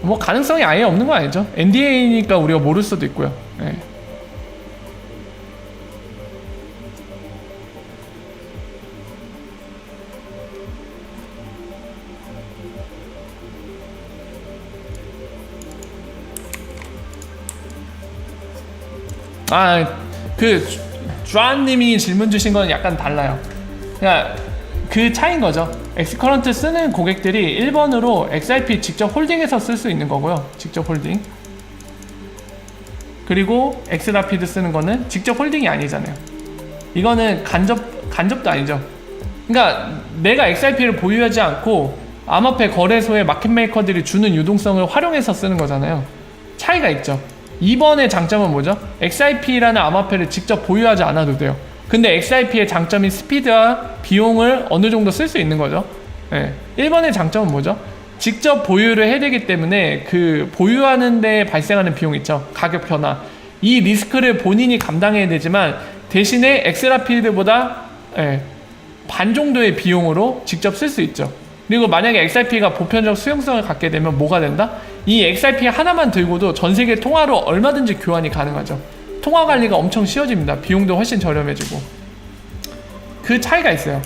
뭐 가능성이 아예 없는 거 아니죠? NDA니까 우리가 모를 수도 있고요. 그 주한님이 질문 주신 건 약간 달라요. 그러니까 그 차이인 거죠. 엑스커런트 쓰는 고객들이 1번으로 XRP 직접 홀딩해서 쓸 수 있는 거고요. 직접 홀딩. 그리고 엑스라피드 쓰는 거는 직접 홀딩이 아니잖아요. 이거는 간접도 아니죠. 그러니까 내가 XRP를 보유하지 않고 암호화폐 거래소의 마켓메이커들이 주는 유동성을 활용해서 쓰는 거잖아요. 차이가 있죠. 2번의 장점은 뭐죠? XRP라는 암호화폐를 직접 보유하지 않아도 돼요. 근데 XRP의 장점이 스피드와 비용을 어느 정도 쓸 수 있는 거죠. 네. 1번의 장점은 뭐죠? 직접 보유를 해야 되기 때문에 그 보유하는 데 발생하는 비용 있죠. 가격 변화. 이 리스크를 본인이 감당해야 되지만 대신에 엑스라피드보다 반 정도의 비용으로 직접 쓸 수 있죠. 그리고 만약에 XRP가 보편적 수용성을 갖게 되면 뭐가 된다? 이 XRP 하나만 들고도 전 세계 통화로 얼마든지 교환이 가능하죠. 통화 관리가 엄청 쉬워집니다. 비용도 훨씬 저렴해지고. 그 차이가 있어요.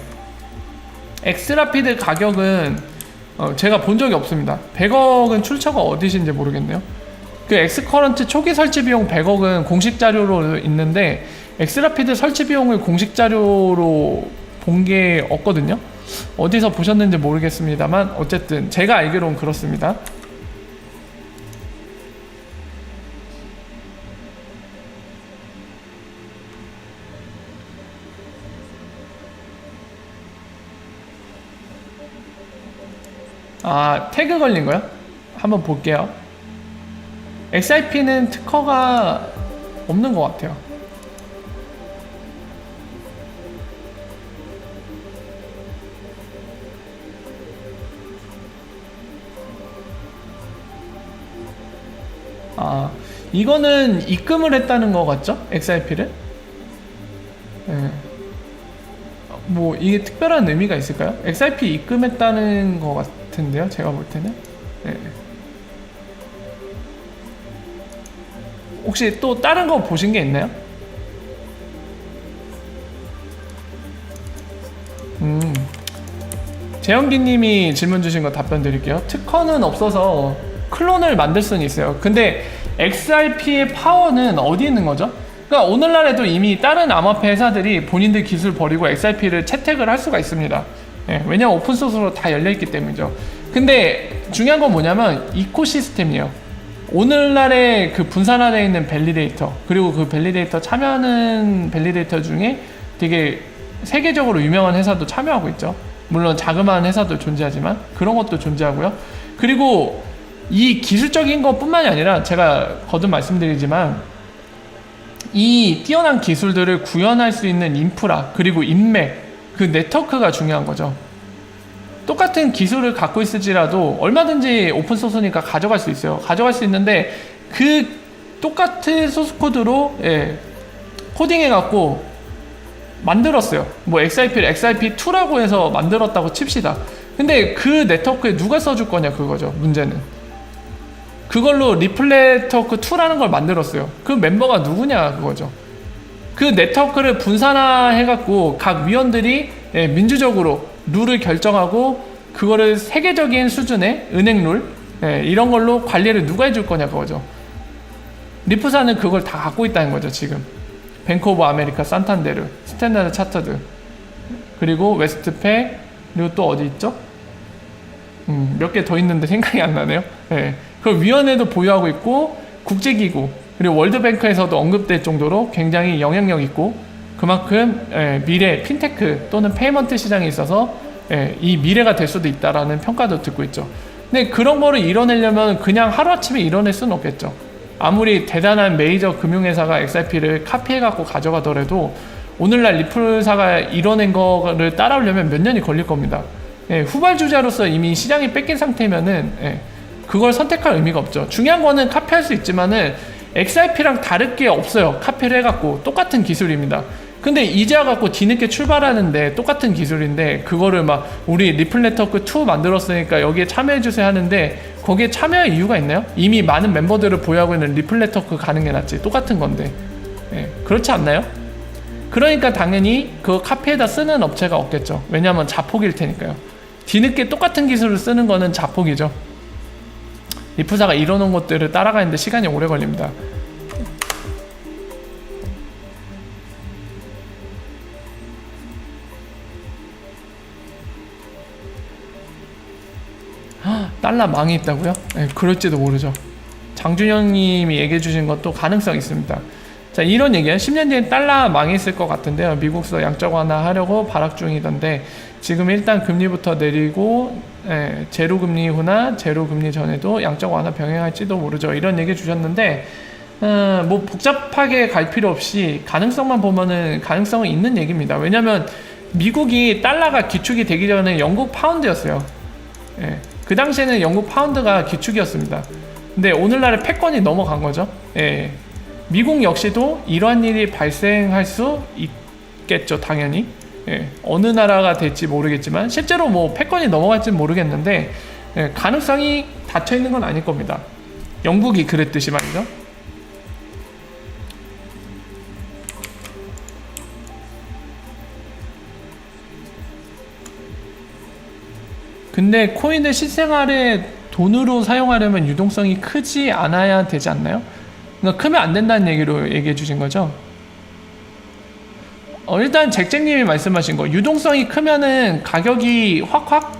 엑스라피드 가격은 제가 본 적이 없습니다. 100억은 출처가 어디신지 모르겠네요. 그 엑스커런트 초기 설치 비용 100억은 공식 자료로 있는데 엑스라피드 설치 비용을 공식 자료로 본 게 없거든요. 어디서 보셨는지 모르겠습니다만 어쨌든 제가 알기로는 그렇습니다. 아, 태그 걸린 거요? 한번 볼게요. XRP는 특허가 없는 것 같아요. 아, 이거는 입금을 했다는 거 같죠? XRP를? 네. 뭐 이게 특별한 의미가 있을까요? XRP 입금했다는 거 같은데요, 제가 볼 때는. 네. 혹시 또 다른 거 보신 게 있나요? 재영기님이 질문 주신 거 답변 드릴게요. 특허는 없어서 클론을 만들 수는 있어요. 근데 XRP의 파워는 어디 있는 거죠? 그러니까 오늘날에도 이미 다른 암호화폐 회사들이 본인들 기술 버리고 XRP를 채택을 할 수가 있습니다. 예, 왜냐면 오픈소스로 다 열려있기 때문이죠. 근데 중요한 건 뭐냐면 이코시스템이에요. 오늘날에 그 분산화되어 있는 밸리데이터, 그리고 그 밸리데이터 참여하는 밸리데이터 중에 되게 세계적으로 유명한 회사도 참여하고 있죠. 물론 자그마한 회사도 존재하지만 그런 것도 존재하고요. 그리고 이 기술적인 것뿐만이 아니라 제가 거듭 말씀드리지만 이 뛰어난 기술들을 구현할 수 있는 인프라, 그리고 인맥, 그 네트워크가 중요한 거죠. 똑같은 기술을 갖고 있을지라도 얼마든지 오픈소스니까 가져갈 수 있어요. 가져갈 수 있는데 그 똑같은 소스코드로 코딩해갖고 만들었어요. 뭐 XRP를 XRP2라고 해서 만들었다고 칩시다. 근데 그 네트워크에 누가 써줄 거냐 그거죠. 문제는. 그걸로 리플 네트워크 2라는 걸 만들었어요. 그 멤버가 누구냐 그거죠. 그 네트워크를 분산화해갖고 각 위원들이 민주적으로 룰을 결정하고 그거를 세계적인 수준의 은행 룰 이런 걸로 관리를 누가 해줄 거냐 그거죠. 리프사는 그걸 다 갖고 있다는 거죠. 지금 뱅크 오브 아메리카, 산탄데르, 스탠다드 차터드, 그리고 웨스트팩, 그리고 또 어디 있죠? 몇 개 더 있는데 생각이 안 나네요. 그 위원회도 보유하고 있고 국제기구, 그리고 월드뱅크에서도 언급될 정도로 굉장히 영향력 있고 그만큼 미래 핀테크 또는 페이먼트 시장에 있어서 이 미래가 될 수도 있다라는 평가도 듣고 있죠. 근데 그런 거를 이뤄내려면 그냥 하루아침에 이뤄낼 수는 없겠죠. 아무리 대단한 메이저 금융회사가 XRP를 카피해갖고 가져가더라도 오늘날 리플사가 이뤄낸 거를 따라오려면 몇 년이 걸릴 겁니다. 후발주자로서 이미 시장이 뺏긴 상태면은 그걸 선택할 의미가 없죠. 중요한 거는 카피할 수 있지만은 XRP랑 다를 게 없어요. 카피를 해갖고 똑같은 기술입니다. 근데 이제 와갖고 뒤늦게 출발하는데 똑같은 기술인데 그거를 막 우리 리플 네트워크 2 만들었으니까 여기에 참여해주세요 하는데 거기에 참여할 이유가 있나요? 이미 많은 멤버들을 보유하고 있는 리플 네트워크 가는 게 낫지. 똑같은 건데. 그렇지 않나요? 그러니까 당연히 그거 카피에다 쓰는 업체가 없겠죠. 왜냐하면 자폭일 테니까요. 뒤늦게 똑같은 기술을 쓰는 거는 자폭이죠. 리프사가 이뤄놓은 것들을 따라가는데 시간이 오래 걸립니다. 달러 망이 있다고요? 네, 그럴지도 모르죠. 장준영님이 얘기해 주신 것도 가능성이 있습니다. 자, 이런 얘기예요. 10년 뒤엔 달러 망이 있을 것 같은데요. 미국서 양적 완화 하려고 발악 중이던데 지금 일단 금리부터 내리고 제로 금리 후나 제로 금리 전에도 양적 완화 병행할지도 모르죠. 이런 얘기 주셨는데 뭐 복잡하게 갈 필요 없이 가능성만 보면은 가능성은 있는 얘기입니다. 왜냐면 미국이 달러가 기축이 되기 전에 영국 파운드였어요. 그 당시에는 영국 파운드가 기축이었습니다. 근데 오늘날에 패권이 넘어간 거죠. 미국 역시도 이러한 일이 발생할 수 있겠죠, 당연히. 어느 나라가 될지 모르겠지만 실제로 뭐 패권이 넘어갈지는 모르겠는데 가능성이 닫혀 있는 건 아닐 겁니다. 영국이 그랬듯이 말이죠. 근데 코인을 실생활에 돈으로 사용하려면 유동성이 크지 않아야 되지 않나요? 그러니까 크면 안 된다는 얘기로 얘기해 주신 거죠. 일단 잭잭님이 말씀하신 거 유동성이 크면은 가격이 확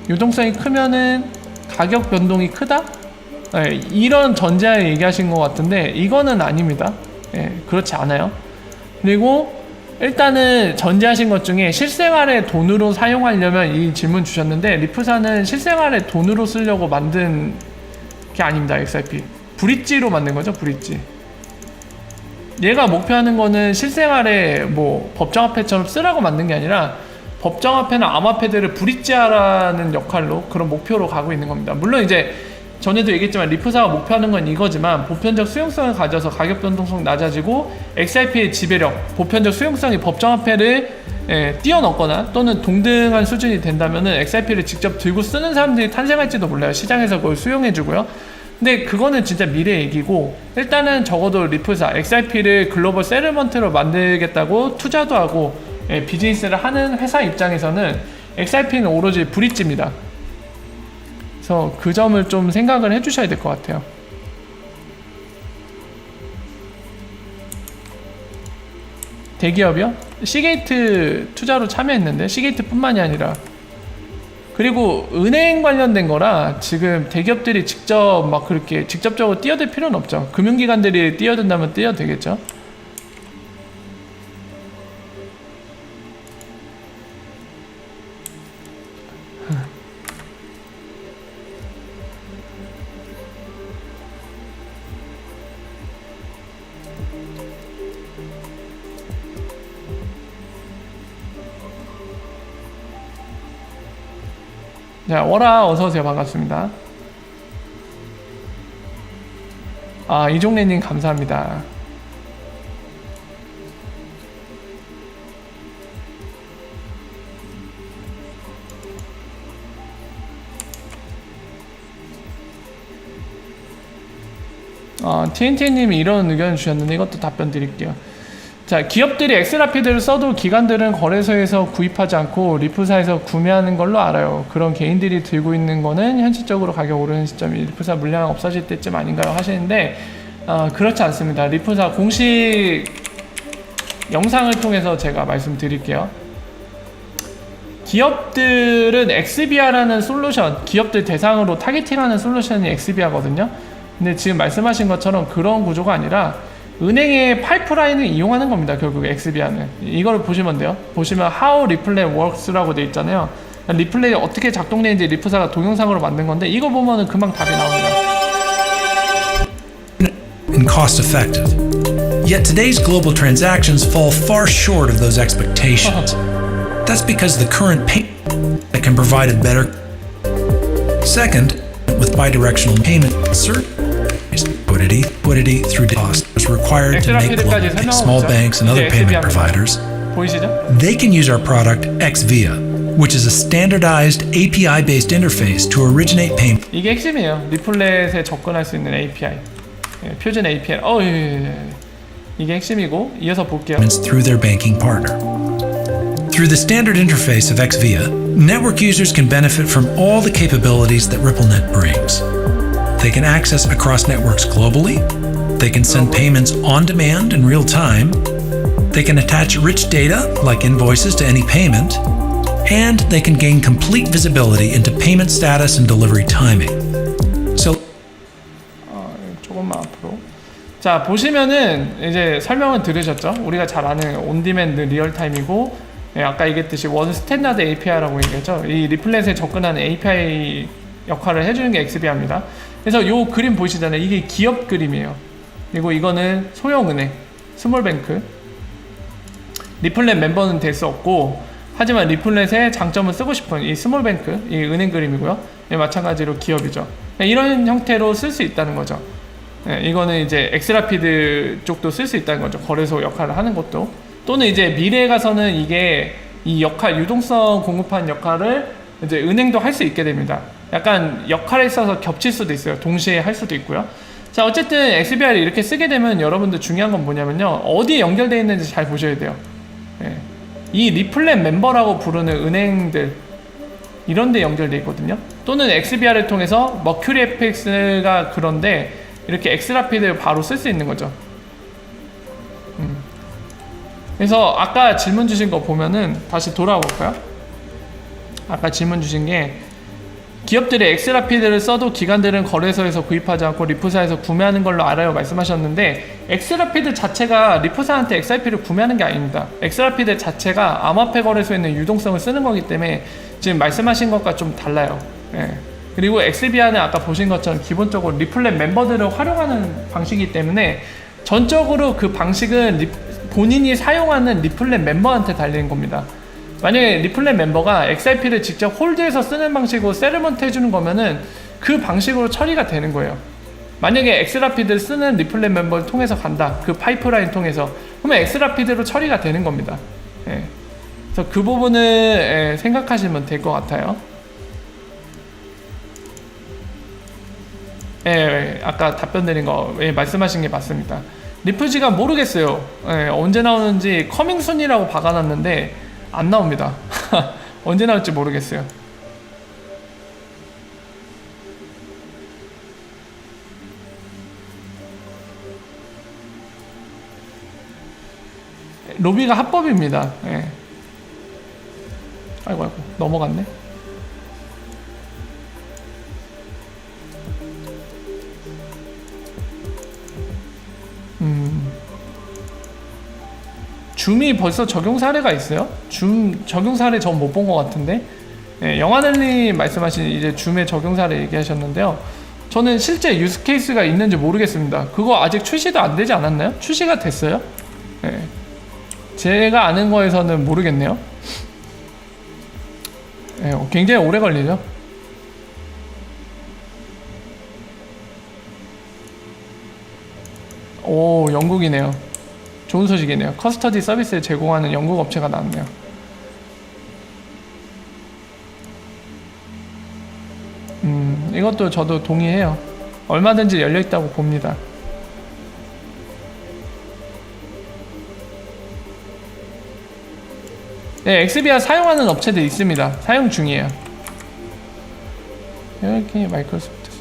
유동성이 크면은 가격 변동이 크다? 이런 전제하에 얘기하신 것 같은데 이거는 아닙니다. 그렇지 않아요. 그리고 일단은 전제하신 것 중에 실생활에 돈으로 사용하려면 이 질문 주셨는데 리프사는 실생활에 돈으로 쓰려고 만든 게 아닙니다. XRP 브릿지로 만든 거죠. 브릿지. 얘가 목표하는 거는 실생활에 뭐 법정화폐처럼 쓰라고 만든 게 아니라 법정화폐나 암화폐들을 브릿지하라는 역할로 그런 목표로 가고 있는 겁니다. 물론 이제 전에도 얘기했지만 리프사가 목표하는 건 이거지만 보편적 수용성을 가져서 가격 변동성 낮아지고 XRP의 지배력, 보편적 수용성이 법정화폐를 뛰어넘거나 또는 동등한 수준이 된다면은 XRP를 직접 들고 쓰는 사람들이 탄생할지도 몰라요. 시장에서 그걸 수용해주고요. 근데 그거는 진짜 미래 얘기고 일단은 적어도 리프사 XRP를 글로벌 세틀먼트로 만들겠다고 투자도 하고 비즈니스를 하는 회사 입장에서는 XRP는 오로지 브릿지입니다. 그래서 그 점을 좀 생각을 해주셔야 될 것 같아요. 대기업이요? 시게이트 투자로 참여했는데 시게이트뿐만이 아니라 그리고 은행 관련된 거라 지금 대기업들이 직접 막 그렇게 직접적으로 뛰어들 필요는 없죠. 금융기관들이 뛰어든다면 뛰어도 되겠죠. 자, 워라 어서오세요. 반갑습니다. 이종래님 감사합니다. TNT님이 이런 의견을 주셨는데 이것도 답변 드릴게요. 자, 기업들이 엑스라피드를 써도 기관들은 거래소에서 구입하지 않고 리프사에서 구매하는 걸로 알아요. 그런 개인들이 들고 있는 거는 현실적으로 가격 오르는 시점이 리프사 물량 없어질 때쯤 아닌가요? 하시는데 그렇지 않습니다. 리프사 공식 영상을 통해서 제가 말씀드릴게요. 기업들은 XBR라는 솔루션, 기업들 대상으로 타겟팅하는 솔루션이 XBR거든요. 근데 지금 말씀하신 것처럼 그런 구조가 아니라 은행의 파이프라인을 이용하는 겁니다. 결국 XBR는 이걸 보시면 돼요. 보시면 How Replay Works라고 돼 있잖아요. 리플레이 어떻게 작동되는지 리프사가 동영상으로 만든 건데 이거 보면은 금방 답이 나옵니다. And cost effective. Yet today's global transactions fall far short of those expectations. That's because the current payment that can provide a better. Second, with bidirectional payment, certain liquidity through cost is required to make global small banks and other payment providers. 보이시죠? They can use our product XVIA, which is a standardized API-based interface to originate payment. 이게 핵심이에요. 리플렛에 접근할 수 있는 API. 표준 API. 이게 핵심이고 이어서 볼게요. Through their banking partner. Through the standard interface of XVIA, network users can benefit from all the capabilities that RippleNet brings. They can access across networks globally. They can send payments on demand in real time. They can attach rich data like invoices to any payment. and they can gain complete visibility into payment status and delivery timing. So 조금만 앞으로. 자, 보시면은 이제 설명은 들으셨죠? 우리가 잘 아는 온디맨드 리얼타임이고, 아까 얘기했듯이 원 스탠다드 API라고 얘기했죠. 이 리플렛에 접근하는 API 역할을 해주는 게 엑스비아입니다. 그래서 요 그림 보이시잖아요. 이게 기업 그림이에요. 그리고 이거는 소형은행, 스몰뱅크. 리플렛 멤버는 될 수 없고, 하지만 리플렛의 장점을 쓰고 싶은 이 스몰뱅크, 이 은행 그림이고요. 마찬가지로 기업이죠. 이런 형태로 쓸 수 있다는 거죠. 이거는 이제 엑스라피드 쪽도 쓸 수 있다는 거죠. 거래소 역할을 하는 것도. 또는 이제 미래에 가서는 이게 이 역할, 유동성 공급하는 역할을 이제 은행도 할 수 있게 됩니다. 약간 역할에 있어서 겹칠 수도 있어요. 동시에 할 수도 있고요. 자, 어쨌든 XBR을 이렇게 쓰게 되면 여러분들 중요한 건 뭐냐면요. 어디에 연결되어 있는지 잘 보셔야 돼요. 이 리플렛 멤버라고 부르는 은행들, 이런 데 연결되어 있거든요. 또는 XBR을 통해서 머큐리 FX가 그런데 이렇게 엑스라피드를 바로 쓸 수 있는 거죠. 그래서 아까 질문 주신 거 보면은 다시 돌아와 볼까요? 아까 질문 주신 게 기업들이 엑스라피드를 써도 기관들은 거래소에서 구입하지 않고 리프사에서 구매하는 걸로 알아요 말씀하셨는데, 엑스라피드 자체가 리프사한테 XRP를 구매하는 게 아닙니다. 엑스라피드 자체가 암호화폐 거래소에 있는 유동성을 쓰는 거기 때문에 지금 말씀하신 것과 좀 달라요. 그리고 엑스비아는 아까 보신 것처럼 기본적으로 리플렛 멤버들을 활용하는 방식이기 때문에 전적으로 그 방식은 본인이 사용하는 리플렛 멤버한테 달리는 겁니다. 만약에 리플렛 멤버가 XRP를 직접 홀드해서 쓰는 방식으로 세르먼트 해주는 거면은 그 방식으로 처리가 되는 거예요. 만약에 엑스라피드를 쓰는 리플렛 멤버를 통해서 간다, 그 파이프라인 통해서, 그러면 엑스라피드로 처리가 되는 겁니다. 그래서 그 부분을 생각하시면 될 것 같아요. 아까 답변 드린 거 말씀하신 게 맞습니다. 리프지가 모르겠어요. 언제 나오는지 커밍순이라고 박아놨는데 안 나옵니다. 언제 나올지 모르겠어요. 로비가 합법입니다. 아이고 넘어갔네. 줌이 벌써 적용 사례가 있어요? 줌 적용 사례 전 못 본 것 같은데. 영하늘님 말씀하신 이제 줌의 적용 사례 얘기하셨는데요. 저는 실제 유스 케이스가 있는지 모르겠습니다. 그거 아직 출시도 안 되지 않았나요? 출시가 됐어요? 제가 아는 거에서는 모르겠네요. 굉장히 오래 걸리죠. 오, 영국이네요. 좋은 소식이네요. 커스터디 서비스를 제공하는 영국 업체가 나왔네요. 이것도 저도 동의해요. 얼마든지 열려있다고 봅니다. 네, XBR 사용하는 업체도 있습니다. 사용 중이에요. 이렇게 마이크로소프트.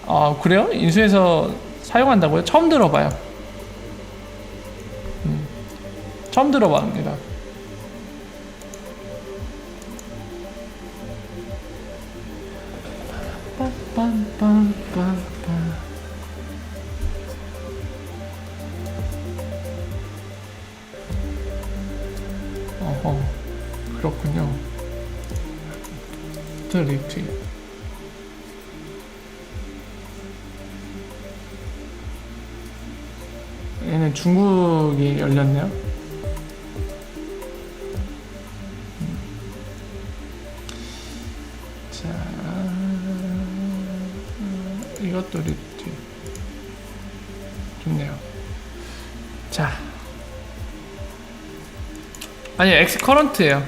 아, 그래요? 인수해서 사용한다고요? 처음 들어봐요. 처음 들어봅니다. 어허, 그렇군요. 리트. 얘는 중국이 열렸네요. 자, 이것도 리트. 좋네요. 자, 아니 엑스커런트예요.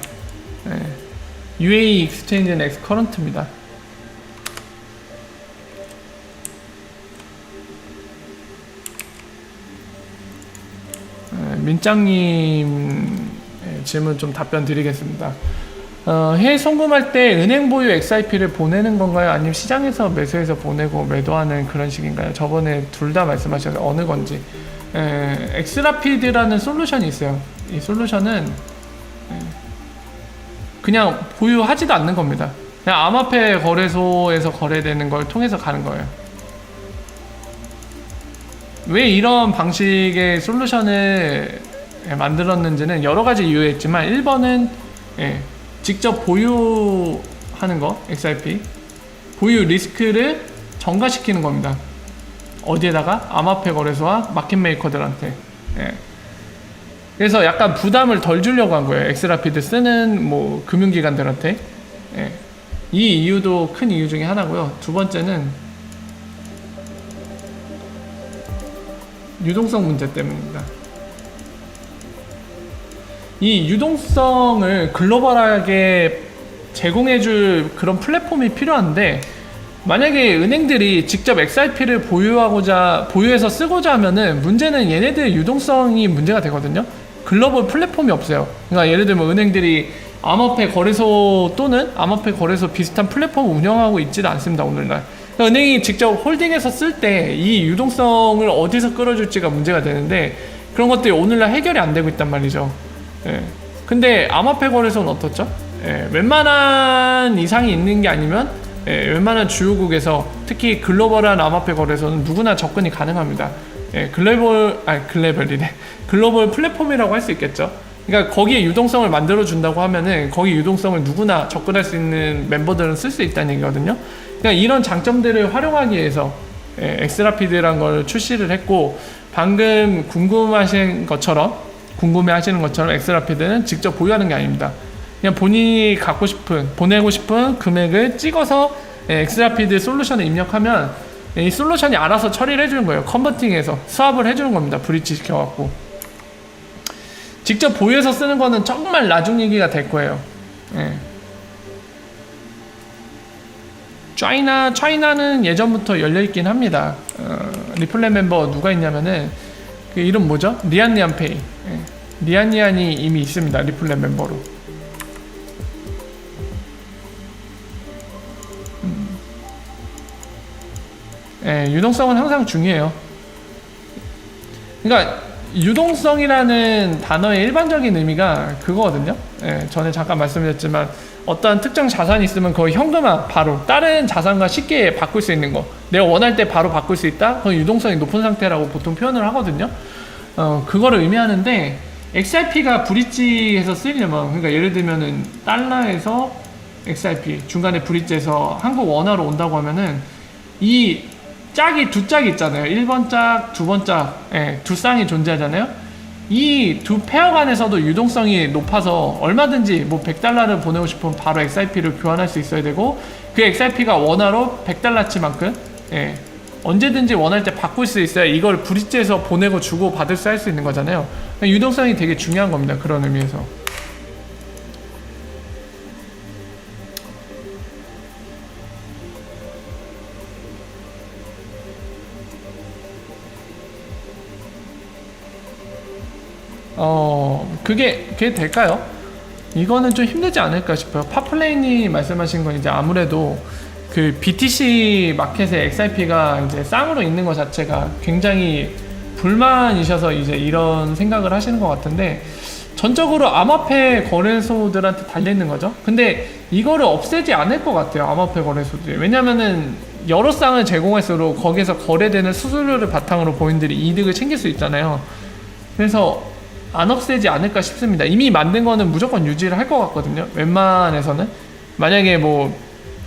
UAE 익스체인지는 엑스커런트입니다. 민짱님 질문 좀 답변 드리겠습니다. 해외 송금할 때 은행 보유 XIP를 보내는 건가요? 아니면 시장에서 매수해서 보내고 매도하는 그런 식인가요? 저번에 둘 다 말씀하셔서 어느 건지. 엑스라피드라는 솔루션이 있어요. 이 솔루션은 그냥 보유하지도 않는 겁니다. 그냥 암호화폐 거래소에서 거래되는 걸 통해서 가는 거예요. 왜 이런 방식의 솔루션을 만들었는지는 여러 가지 이유가 있지만 1번은 직접 보유하는 거, XRP 보유 리스크를 전가시키는 겁니다. 어디에다가? 암호화폐 거래소와 마켓메이커들한테. 그래서 약간 부담을 덜 주려고 한 거예요. 엑스라피드 쓰는 뭐 금융기관들한테. 이 이유도 큰 이유 중에 하나고요. 두 번째는 유동성 문제 때문입니다. 이 유동성을 글로벌하게 제공해줄 그런 플랫폼이 필요한데, 만약에 은행들이 직접 XRP를 보유해서 쓰고자 하면은 문제는 얘네들의 유동성이 문제가 되거든요. 글로벌 플랫폼이 없어요. 그러니까 예를 들면 은행들이 암호화폐 거래소 또는 암호화폐 거래소 비슷한 플랫폼을 운영하고 있지도 않습니다, 오늘날. 그러니까 은행이 직접 홀딩해서 쓸 때 이 유동성을 어디서 끌어줄지가 문제가 되는데, 그런 것들이 오늘날 해결이 안 되고 있단 말이죠. 근데 암호화폐 거래소는 어떻죠? 웬만한 이상이 있는 게 아니면 웬만한 주요국에서 특히 글로벌한 암호화폐 거래소는 누구나 접근이 가능합니다. 글로벌 플랫폼이라고 할 수 있겠죠. 그러니까 거기에 유동성을 만들어 준다고 하면은 거기 유동성을 누구나 접근할 수 있는 member들은 쓸 수 있다는 얘기거든요. 그러니까 이런 장점들을 활용하기 위해서 엑스라피드란 걸 출시를 했고, 방금 궁금해하시는 것처럼 엑스라피드는 직접 보유하는 게 아닙니다. 그냥 본인이 보내고 싶은 금액을 찍어서 엑스라피드 솔루션에 입력하면 이 솔루션이 알아서 처리를 해주는 거예요. 컨버팅해서 스왑을 해주는 겁니다. 브릿지 시켜갖고. 직접 보유해서 쓰는 거는 정말 나중 얘기가 될 거예요. 차이나는 예전부터 열려있긴 합니다. 리플렛 멤버 누가 있냐면은 그 이름 뭐죠? 리안리안페이. 리안리안이 이미 있습니다. 리플렛 멤버로. 유동성은 항상 중요해요. 그러니까 유동성이라는 단어의 일반적인 의미가 그거거든요. 전에 잠깐 말씀드렸지만 어떠한 특정 자산이 있으면 거의 현금화 바로 다른 자산과 쉽게 바꿀 수 있는 거, 내가 원할 때 바로 바꿀 수 있다? 그건 유동성이 높은 상태라고 보통 표현을 하거든요. 그거를 의미하는데, XRP가 브릿지에서 쓰이려면, 그러니까 예를 들면은 달러에서 XRP 중간에 브릿지에서 한국 원화로 온다고 하면은 이 짝이 두 짝이 있잖아요. 1번 짝, 2번 짝, 두 쌍이 존재하잖아요. 이 두 페어 간에서도 유동성이 높아서 얼마든지 뭐 100달러를 보내고 싶으면 바로 XRP를 교환할 수 있어야 되고, 그 XRP가 원화로 100달러치만큼 언제든지 원할 때 바꿀 수 있어야 이걸 브릿지에서 보내고 주고 받을 수 할 수 있는 거잖아요. 유동성이 되게 중요한 겁니다. 그런 의미에서. 그게 될까요? 이거는 좀 힘들지 않을까 싶어요. 파플레인이 말씀하신 건 이제 아무래도 그 BTC 마켓에 XRP가 이제 쌍으로 있는 것 자체가 굉장히 불만이셔서 이제 이런 생각을 하시는 것 같은데, 전적으로 암호화폐 거래소들한테 달려있는 거죠. 근데 이거를 없애지 않을 것 같아요, 암호화폐 거래소들이. 왜냐면은 여러 쌍을 제공할수록 거기에서 거래되는 수수료를 바탕으로 본인들이 이득을 챙길 수 있잖아요. 그래서 안 없애지 않을까 싶습니다. 이미 만든 거는 무조건 유지를 할 것 같거든요, 웬만해서는. 만약에 뭐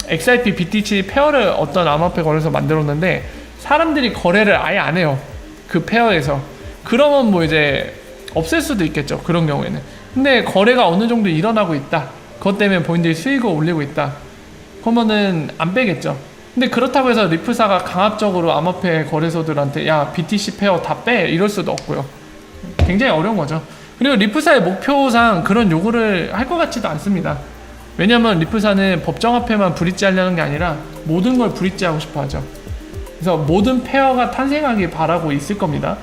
XRP, BTC 페어를 어떤 암호화폐 거래소 만들었는데 사람들이 거래를 아예 안 해요, 그 페어에서. 그러면 뭐 이제 없앨 수도 있겠죠, 그런 경우에는. 근데 거래가 어느 정도 일어나고 있다, 그것 때문에 본인들이 수익을 올리고 있다, 그러면은 안 빼겠죠. 근데 그렇다고 해서 리플사가 강압적으로 암호화폐 거래소들한테 야 BTC 페어 다 빼, 이럴 수도 없고요. 굉장히 어려운 거죠. 그리고 리플사의 목표상 그런 요구를 할 것 같지도 않습니다. 왜냐면 리플사는 법정화폐만 브릿지 하려는 게 아니라 모든 걸 브릿지 하고 싶어 하죠. 그래서 모든 페어가 탄생하길 바라고 있을 겁니다.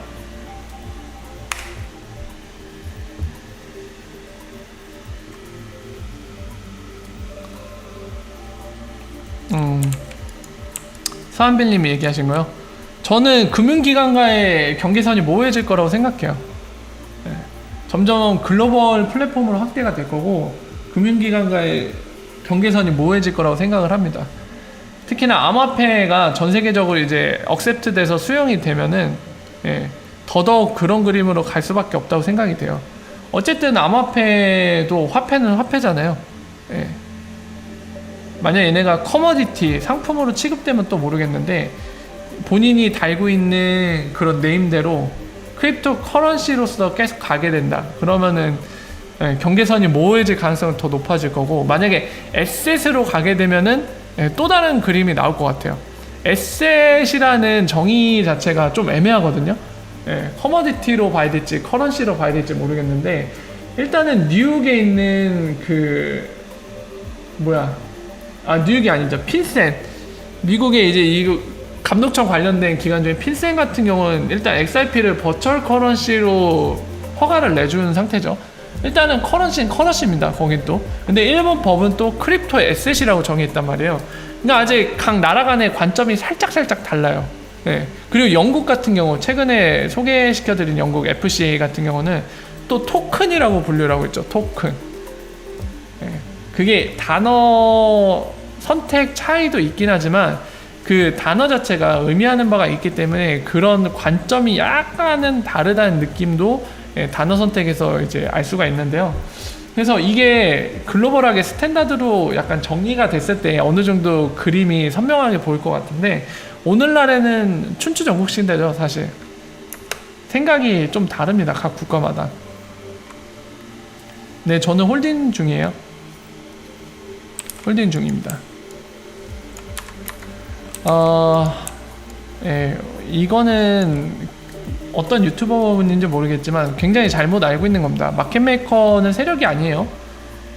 서한빌님이 얘기하신 거요. 저는 금융기관과의 경계선이 모호해질 거라고 생각해요. 예. 점점 글로벌 플랫폼으로 확대가 될 거고 금융기관과의 경계선이 모호해질 거라고 생각을 합니다. 특히나 암호화폐가 전 세계적으로 이제 억셉트 돼서 수용이 되면은 예, 더더욱 그런 그림으로 갈 수밖에 없다고 생각이 돼요. 어쨌든 암호화폐도 화폐는 화폐잖아요. 예. 만약 얘네가 커머디티 상품으로 취급되면 또 모르겠는데 본인이 달고 있는 그런 네임대로 크립토 커런시로서 계속 가게 된다. 그러면은 예, 경계선이 모호해질 가능성은 더 높아질 거고 만약에 에셋으로 가게 되면은 예, 또 다른 그림이 나올 것 같아요. 에셋이라는 정의 자체가 좀 애매하거든요. 예, 커머디티로 봐야 될지 커런시로 봐야 될지 모르겠는데 일단은 뉴욕에 있는 그 뉴욕이 아니죠. 핀센 미국의 이제 이 감독청 관련된 기관 중에 핀센 같은 경우는 일단 XRP를 버추얼 커런시로 허가를 내주는 상태죠. 일단은 커런시는 커런시입니다. 거긴 또 근데 일본 법은 또 크립토 에셋이라고 정의했단 말이에요. 그러니까 아직 각 나라 간의 관점이 살짝 달라요. 네. 그리고 영국 같은 경우 최근에 소개시켜드린 영국 FCA 같은 경우는 또 토큰이라고 분류를 하고 있죠. 토큰. 네. 그게 단어 선택 차이도 있긴 하지만 그 단어 자체가 의미하는 바가 있기 때문에 그런 관점이 약간은 다르다는 느낌도 예, 단어 선택에서 이제 알 수가 있는데요. 그래서 이게 글로벌하게 스탠다드로 약간 정리가 됐을 때 어느 정도 그림이 선명하게 보일 것 같은데 오늘날에는 춘추전국시대죠. 사실 생각이 좀 다릅니다. 각 국가마다. 네, 저는 홀딩 중이에요. 홀딩 중입니다. 예, 이거는 어떤 유튜버인지 모르겠지만 굉장히 잘못 알고 있는 겁니다. 마켓메이커는 세력이 아니에요.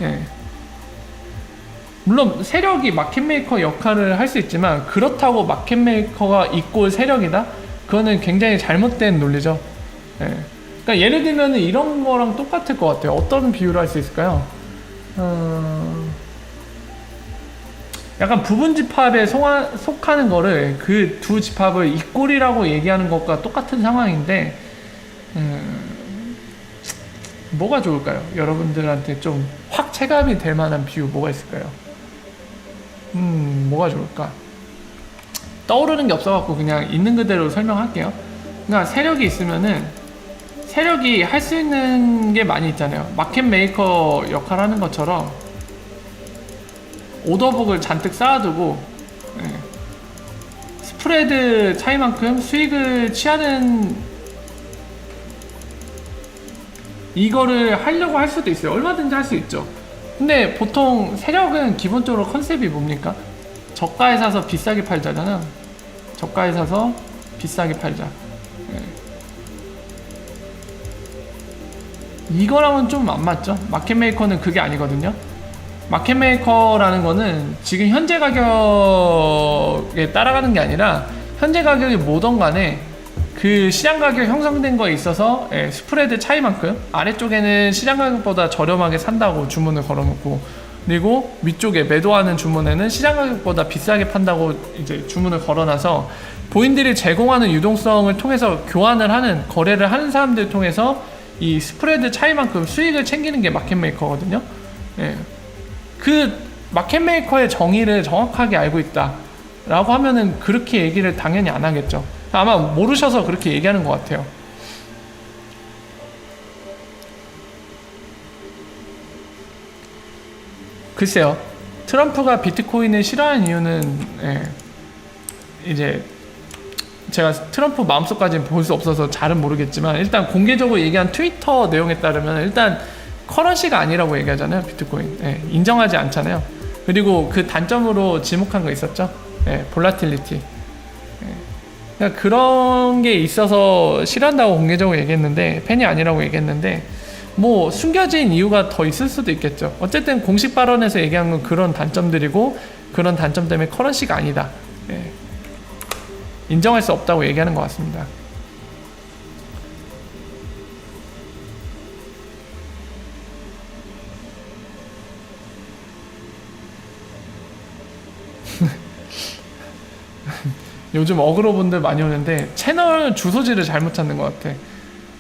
예. 물론 세력이 마켓메이커 역할을 할 수 있지만 그렇다고 마켓메이커가 이꼴 세력이다? 그거는 굉장히 잘못된 논리죠. 예. 그러니까 예를 들면 이런 거랑 똑같을 것 같아요. 어떤 비유를 할 수 있을까요? 약간 부분 집합에 속하는 거를 그 두 집합을 이꼴이라고 얘기하는 것과 똑같은 상황인데 뭐가 좋을까요? 여러분들한테 좀 확 체감이 될 만한 비유 뭐가 있을까요? 뭐가 좋을까? 떠오르는 게 없어갖고 그냥 있는 그대로 설명할게요. 그러니까 세력이 있으면은 세력이 할 수 있는 게 많이 있잖아요. 마켓 메이커 역할 하는 것처럼 오더북을 잔뜩 쌓아두고 예, 스프레드 차이만큼 수익을 취하는 이거를 하려고 할 수도 있어요. 얼마든지 할 수 있죠. 근데 보통 세력은 기본적으로 컨셉이 뭡니까? 저가에 사서 비싸게 팔자잖아. 저가에 사서 비싸게 팔자. 예. 이거랑은 좀 안 맞죠? 마켓메이커는 그게 아니거든요. 마켓메이커라는 거는 지금 현재 가격에 따라가는 게 아니라 현재 가격이 뭐든 간에 그 시장 가격 형성된 거에 있어서 스프레드 차이만큼 아래쪽에는 시장 가격보다 저렴하게 산다고 주문을 걸어놓고 그리고 위쪽에 매도하는 주문에는 시장 가격보다 비싸게 판다고 이제 주문을 걸어놔서 본인들이 제공하는 유동성을 통해서 교환을 하는 거래를 하는 사람들 통해서 이 스프레드 차이만큼 수익을 챙기는 게 마켓메이커거든요. 예. 그 마켓메이커의 정의를 정확하게 알고 있다 라고 하면은 그렇게 얘기를 당연히 안 하겠죠. 아마 모르셔서 그렇게 얘기하는 것 같아요. 글쎄요, 트럼프가 비트코인을 싫어하는 이유는 이제 제가 트럼프 마음속까지는 볼 수 없어서 잘은 모르겠지만 일단 공개적으로 얘기한 트위터 내용에 따르면 일단 커런시가 아니라고 얘기하잖아요. 비트코인 인정하지 않잖아요. 그리고 그 단점으로 지목한 거 있었죠. 볼라틸리티. 그러니까 그런 게 있어서 싫어한다고 공개적으로 얘기했는데 팬이 아니라고 얘기했는데 뭐 숨겨진 이유가 더 있을 수도 있겠죠. 어쨌든 공식 발언에서 얘기한 건 그런 단점들이고 그런 단점 때문에 커런시가 아니다. 인정할 수 없다고 얘기하는 것 같습니다. 요즘 어그로분들 많이 오는데 채널 주소지를 잘못 찾는 것 같아.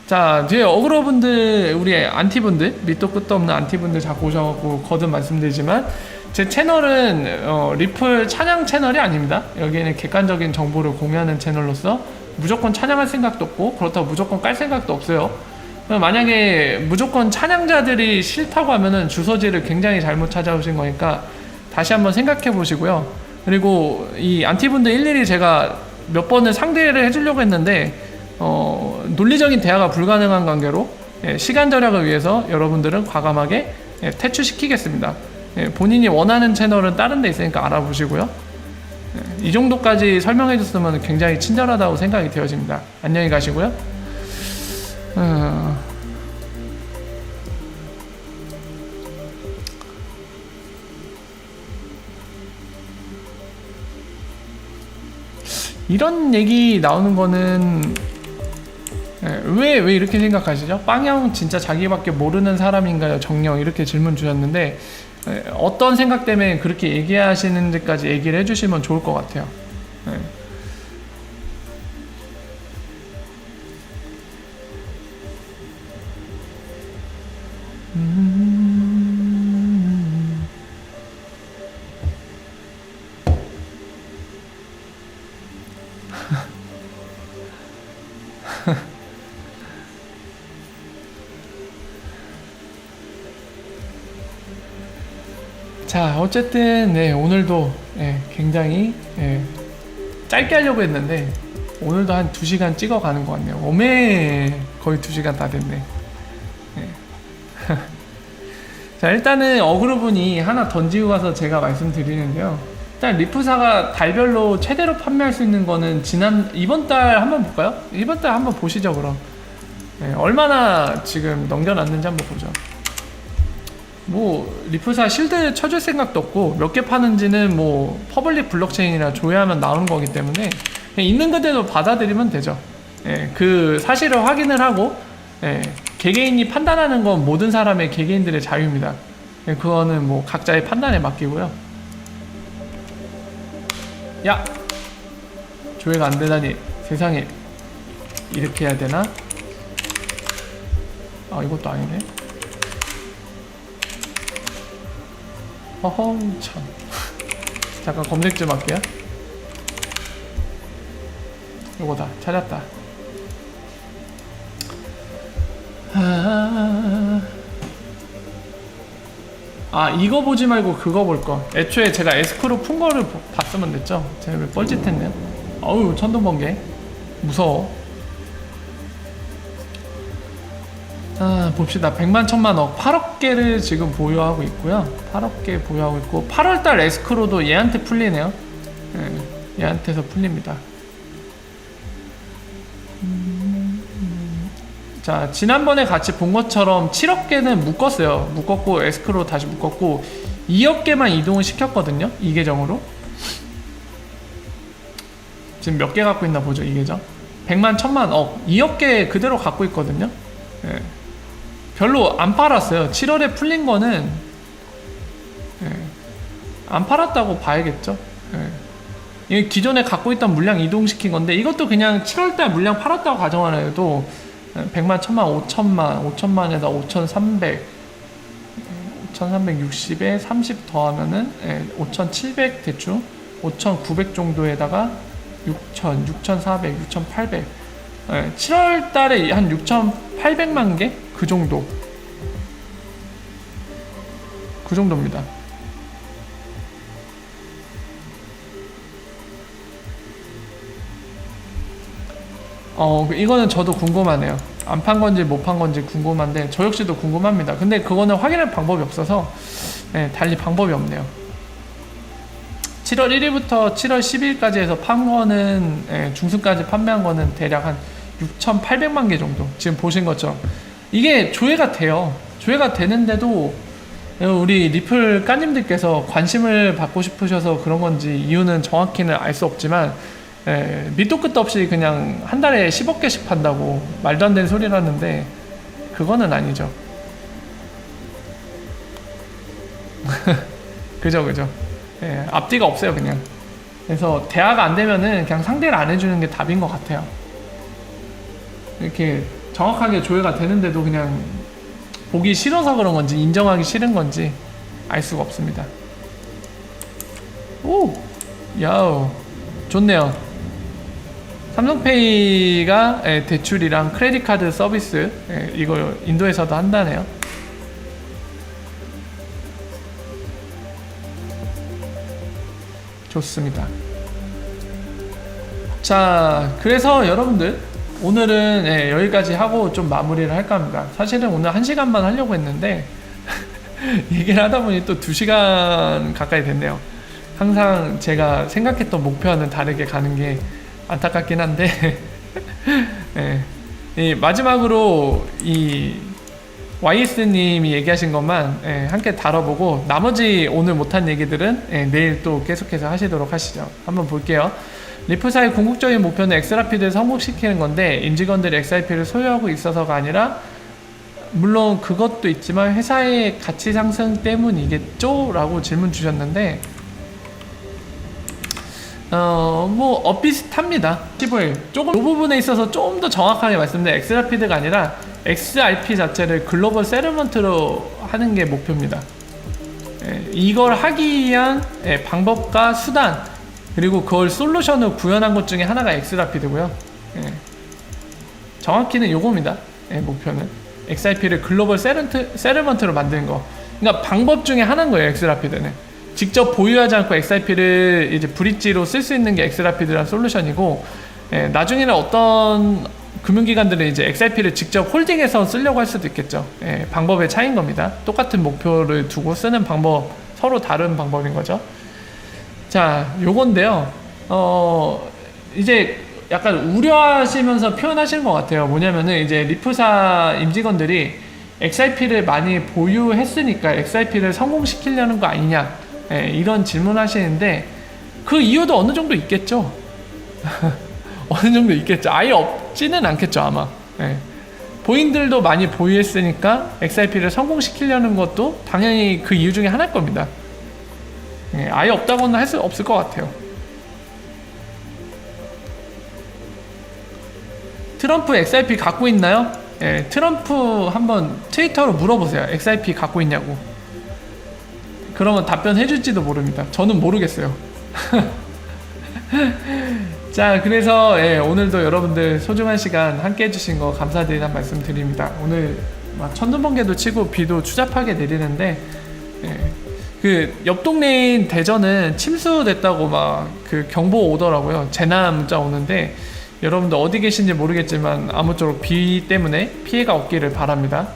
자, 뒤에 어그로분들, 우리 안티분들, 밑도 끝도 없는 안티분들 자꾸 오셔갖고 거듭 말씀드리지만 제 채널은 리플 찬양 채널이 아닙니다. 여기에는 객관적인 정보를 공유하는 채널로서 무조건 찬양할 생각도 없고 그렇다고 무조건 깔 생각도 없어요. 만약에 무조건 찬양자들이 싫다고 하면은 주소지를 굉장히 잘못 찾아오신 거니까 다시 한번 생각해 보시고요. 그리고 이 안티분들 일일이 제가 몇 번을 상대를 해주려고 했는데 논리적인 대화가 불가능한 관계로 시간 절약을 위해서 여러분들은 과감하게 퇴출시키겠습니다. 본인이 원하는 채널은 다른 데 있으니까 알아보시고요. 이 정도까지 설명해 줬으면 굉장히 친절하다고 생각이 되어집니다. 안녕히 가시고요. 이런 얘기 나오는 거는 왜 이렇게 생각하시죠? 빵형 진짜 자기밖에 모르는 사람인가요? 정령 이렇게 질문 주셨는데 어떤 생각 때문에 그렇게 얘기하시는지까지 얘기를 해주시면 좋을 것 같아요. 자, 어쨌든 오늘도 굉장히 짧게 하려고 했는데 오늘도 한 2시간 찍어가는 것 같네요. 오메 거의 2시간 다 됐네. 자, 일단은 어그로분이 하나 던지고 가서 제가 말씀드리는데요. 일단 리프사가 달별로 최대로 판매할 수 있는 거는 이번 달 한번 볼까요? 이번 달 한번 보시죠. 그럼 얼마나 지금 넘겨놨는지 한번 보죠. 뭐 리프사 실드 쳐줄 생각도 없고 몇 개 파는지는 뭐 퍼블릭 블록체인이라 조회하면 나오는 거기 때문에 그냥 있는 그대로 받아들이면 되죠. 그 사실을 확인을 하고 개개인이 판단하는 건 모든 사람의 개개인들의 자유입니다. 그거는 뭐 각자의 판단에 맡기고요. 야! 조회가 안 되다니 세상에 이렇게 해야 되나? 아, 이것도 아니네. 허허, 참. 잠깐 검색 좀 할게요. 요거다. 찾았다. 이거 보지 말고 그거 볼 거. 애초에 제가 에스크로 푼 거를 봤으면 됐죠. 제가 왜 뻘짓했네요. 어우, 천둥번개. 무서워. 봅시다. 100만 1000만억 8억 개를 지금 보유하고 있고요. 8억 개 보유하고 있고 8월달 에스크로도 얘한테 풀리네요. 얘한테서 풀립니다. 자, 지난번에 같이 본 것처럼 7억 개는 묶었어요. 묶었고 에스크로 다시 묶었고 2억 개만 이동을 시켰거든요. 이 계정으로. 지금 몇 개 갖고 있나 보죠. 이 계정 100만 1000만억 2억 개 그대로 갖고 있거든요. 별로 안 팔았어요. 7월에 풀린 거는 안 팔았다고 봐야겠죠. 이게 기존에 갖고 있던 물량 이동시킨 건데 이것도 그냥 7월달 물량 팔았다고 가정하나 해도 100만, 1000만, 5천만, 5천만에다 5300 5360에 30 더하면은 5700 대충 5900 정도에다가 6000, 6400, 6800 7월 달에 한 6800만 개? 그 정도. 그 정도입니다. 이거는 저도 궁금하네요. 안 판 건지 못 판 건지 궁금한데 저 역시도 궁금합니다. 근데 그거는 확인할 방법이 없어서 달리 방법이 없네요. 7월 1일부터 7월 10일까지 해서 판 거는 중순까지 판매한 거는 대략 한 6,800만 개 정도. 지금 보신 것처럼 이게 조회가 돼요. 조회가 되는데도 우리 리플 까님들께서 관심을 받고 싶으셔서 그런 건지 이유는 정확히는 알 수 없지만 밑도 끝도 없이 그냥 한 달에 10억 개씩 판다고 말도 안 되는 소리라는데 그거는 아니죠. 그죠. 앞뒤가 없어요. 그냥 그래서 대화가 안 되면은 그냥 상대를 안 해주는 게 답인 것 같아요. 이렇게 정확하게 조회가 되는데도 그냥 보기 싫어서 그런 건지 인정하기 싫은 건지 알 수가 없습니다. 오! 야우. 좋네요. 삼성페이가 대출이랑 크레딧 카드 서비스 이거 인도에서도 한다네요. 좋습니다. 자, 그래서 여러분들 오늘은 여기까지 하고 좀 마무리를 할까 합니다. 사실은 오늘 1시간만 하려고 했는데 얘기를 하다 보니 또 2시간 가까이 됐네요. 항상 제가 생각했던 목표와는 다르게 가는 게 안타깝긴 한데 이 마지막으로 이 YS님이 얘기하신 것만 함께 다뤄보고 나머지 오늘 못한 얘기들은 내일 또 계속해서 하시도록 하시죠. 한번 볼게요. 리프사의 궁극적인 목표는 엑스라피드를 성공시키는 건데 임직원들이 XRP를 소유하고 있어서가 아니라 물론 그것도 있지만 회사의 가치 상승 때문이겠죠? 라고 질문 주셨는데 뭐 비슷합니다. 15일 조금 이 부분에 있어서 좀 더 정확하게 말씀드리면 엑스라피드가 아니라 XRP 자체를 글로벌 세틀먼트로 하는 게 목표입니다. 이걸 하기 위한 방법과 수단 그리고 그걸 솔루션을 구현한 것 중에 하나가 엑스라피드고요. 정확히는 요겁니다. 목표는 XRP를 글로벌 세틀먼트로 만드는 거. 그러니까 방법 중에 하나인 거예요. 엑스라피드는 직접 보유하지 않고 XRP를 이제 브릿지로 쓸 수 있는 게 엑스라피드라는 솔루션이고, 나중에는 어떤 금융기관들은 이제 XRP를 직접 홀딩해서 쓰려고 할 수도 있겠죠. 방법의 차이인 겁니다. 똑같은 목표를 두고 쓰는 방법, 서로 다른 방법인 거죠. 자, 요건데요. 이제 약간 우려하시면서 표현하시는 것 같아요. 뭐냐면은 이제 리프사 임직원들이 XRP를 많이 보유했으니까 XRP를 성공시키려는 거 아니냐. 이런 질문 하시는데 그 이유도 어느 정도 있겠죠. 어느 정도 있겠죠. 아예 없지는 않겠죠 아마. 본인들도 많이 보유했으니까 XRP를 성공시키려는 것도 당연히 그 이유 중에 하나일 겁니다. 아예 없다고는 할 수 없을 것 같아요. 트럼프 XRP 갖고 있나요? 트럼프 한번 트위터로 물어보세요. XRP 갖고 있냐고. 그러면 답변 해줄지도 모릅니다. 저는 모르겠어요. 자, 그래서 오늘도 여러분들 소중한 시간 함께 해주신 거 감사드리다는 말씀 드립니다. 오늘 막 천둥번개도 치고 비도 추잡하게 내리는데 그 옆 동네인 대전은 침수됐다고 막 그 경보 오더라고요. 재난 문자 오는데 여러분들 어디 계신지 모르겠지만 아무쪼록 비 때문에 피해가 없기를 바랍니다.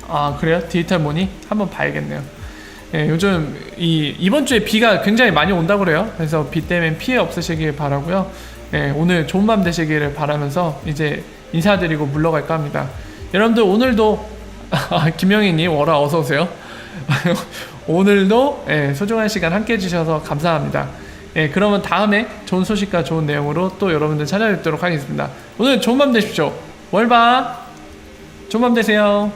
아, 그래요? 디지털 모니? 한번 봐야겠네요. 요즘 이번 주에 비가 굉장히 많이 온다고 그래요. 그래서 비 때문에 피해 없으시길 바라고요. 오늘 좋은 밤 되시기를 바라면서 이제 인사드리고 물러갈까 합니다. 여러분들 오늘도 김영희님 워라 어서오세요. 오늘도 소중한 시간 함께 해주셔서 감사합니다. 그러면 다음에 좋은 소식과 좋은 내용으로 또 여러분들 찾아뵙도록 하겠습니다. 오늘 좋은 밤 되십시오. 월밤 좋은 밤 되세요.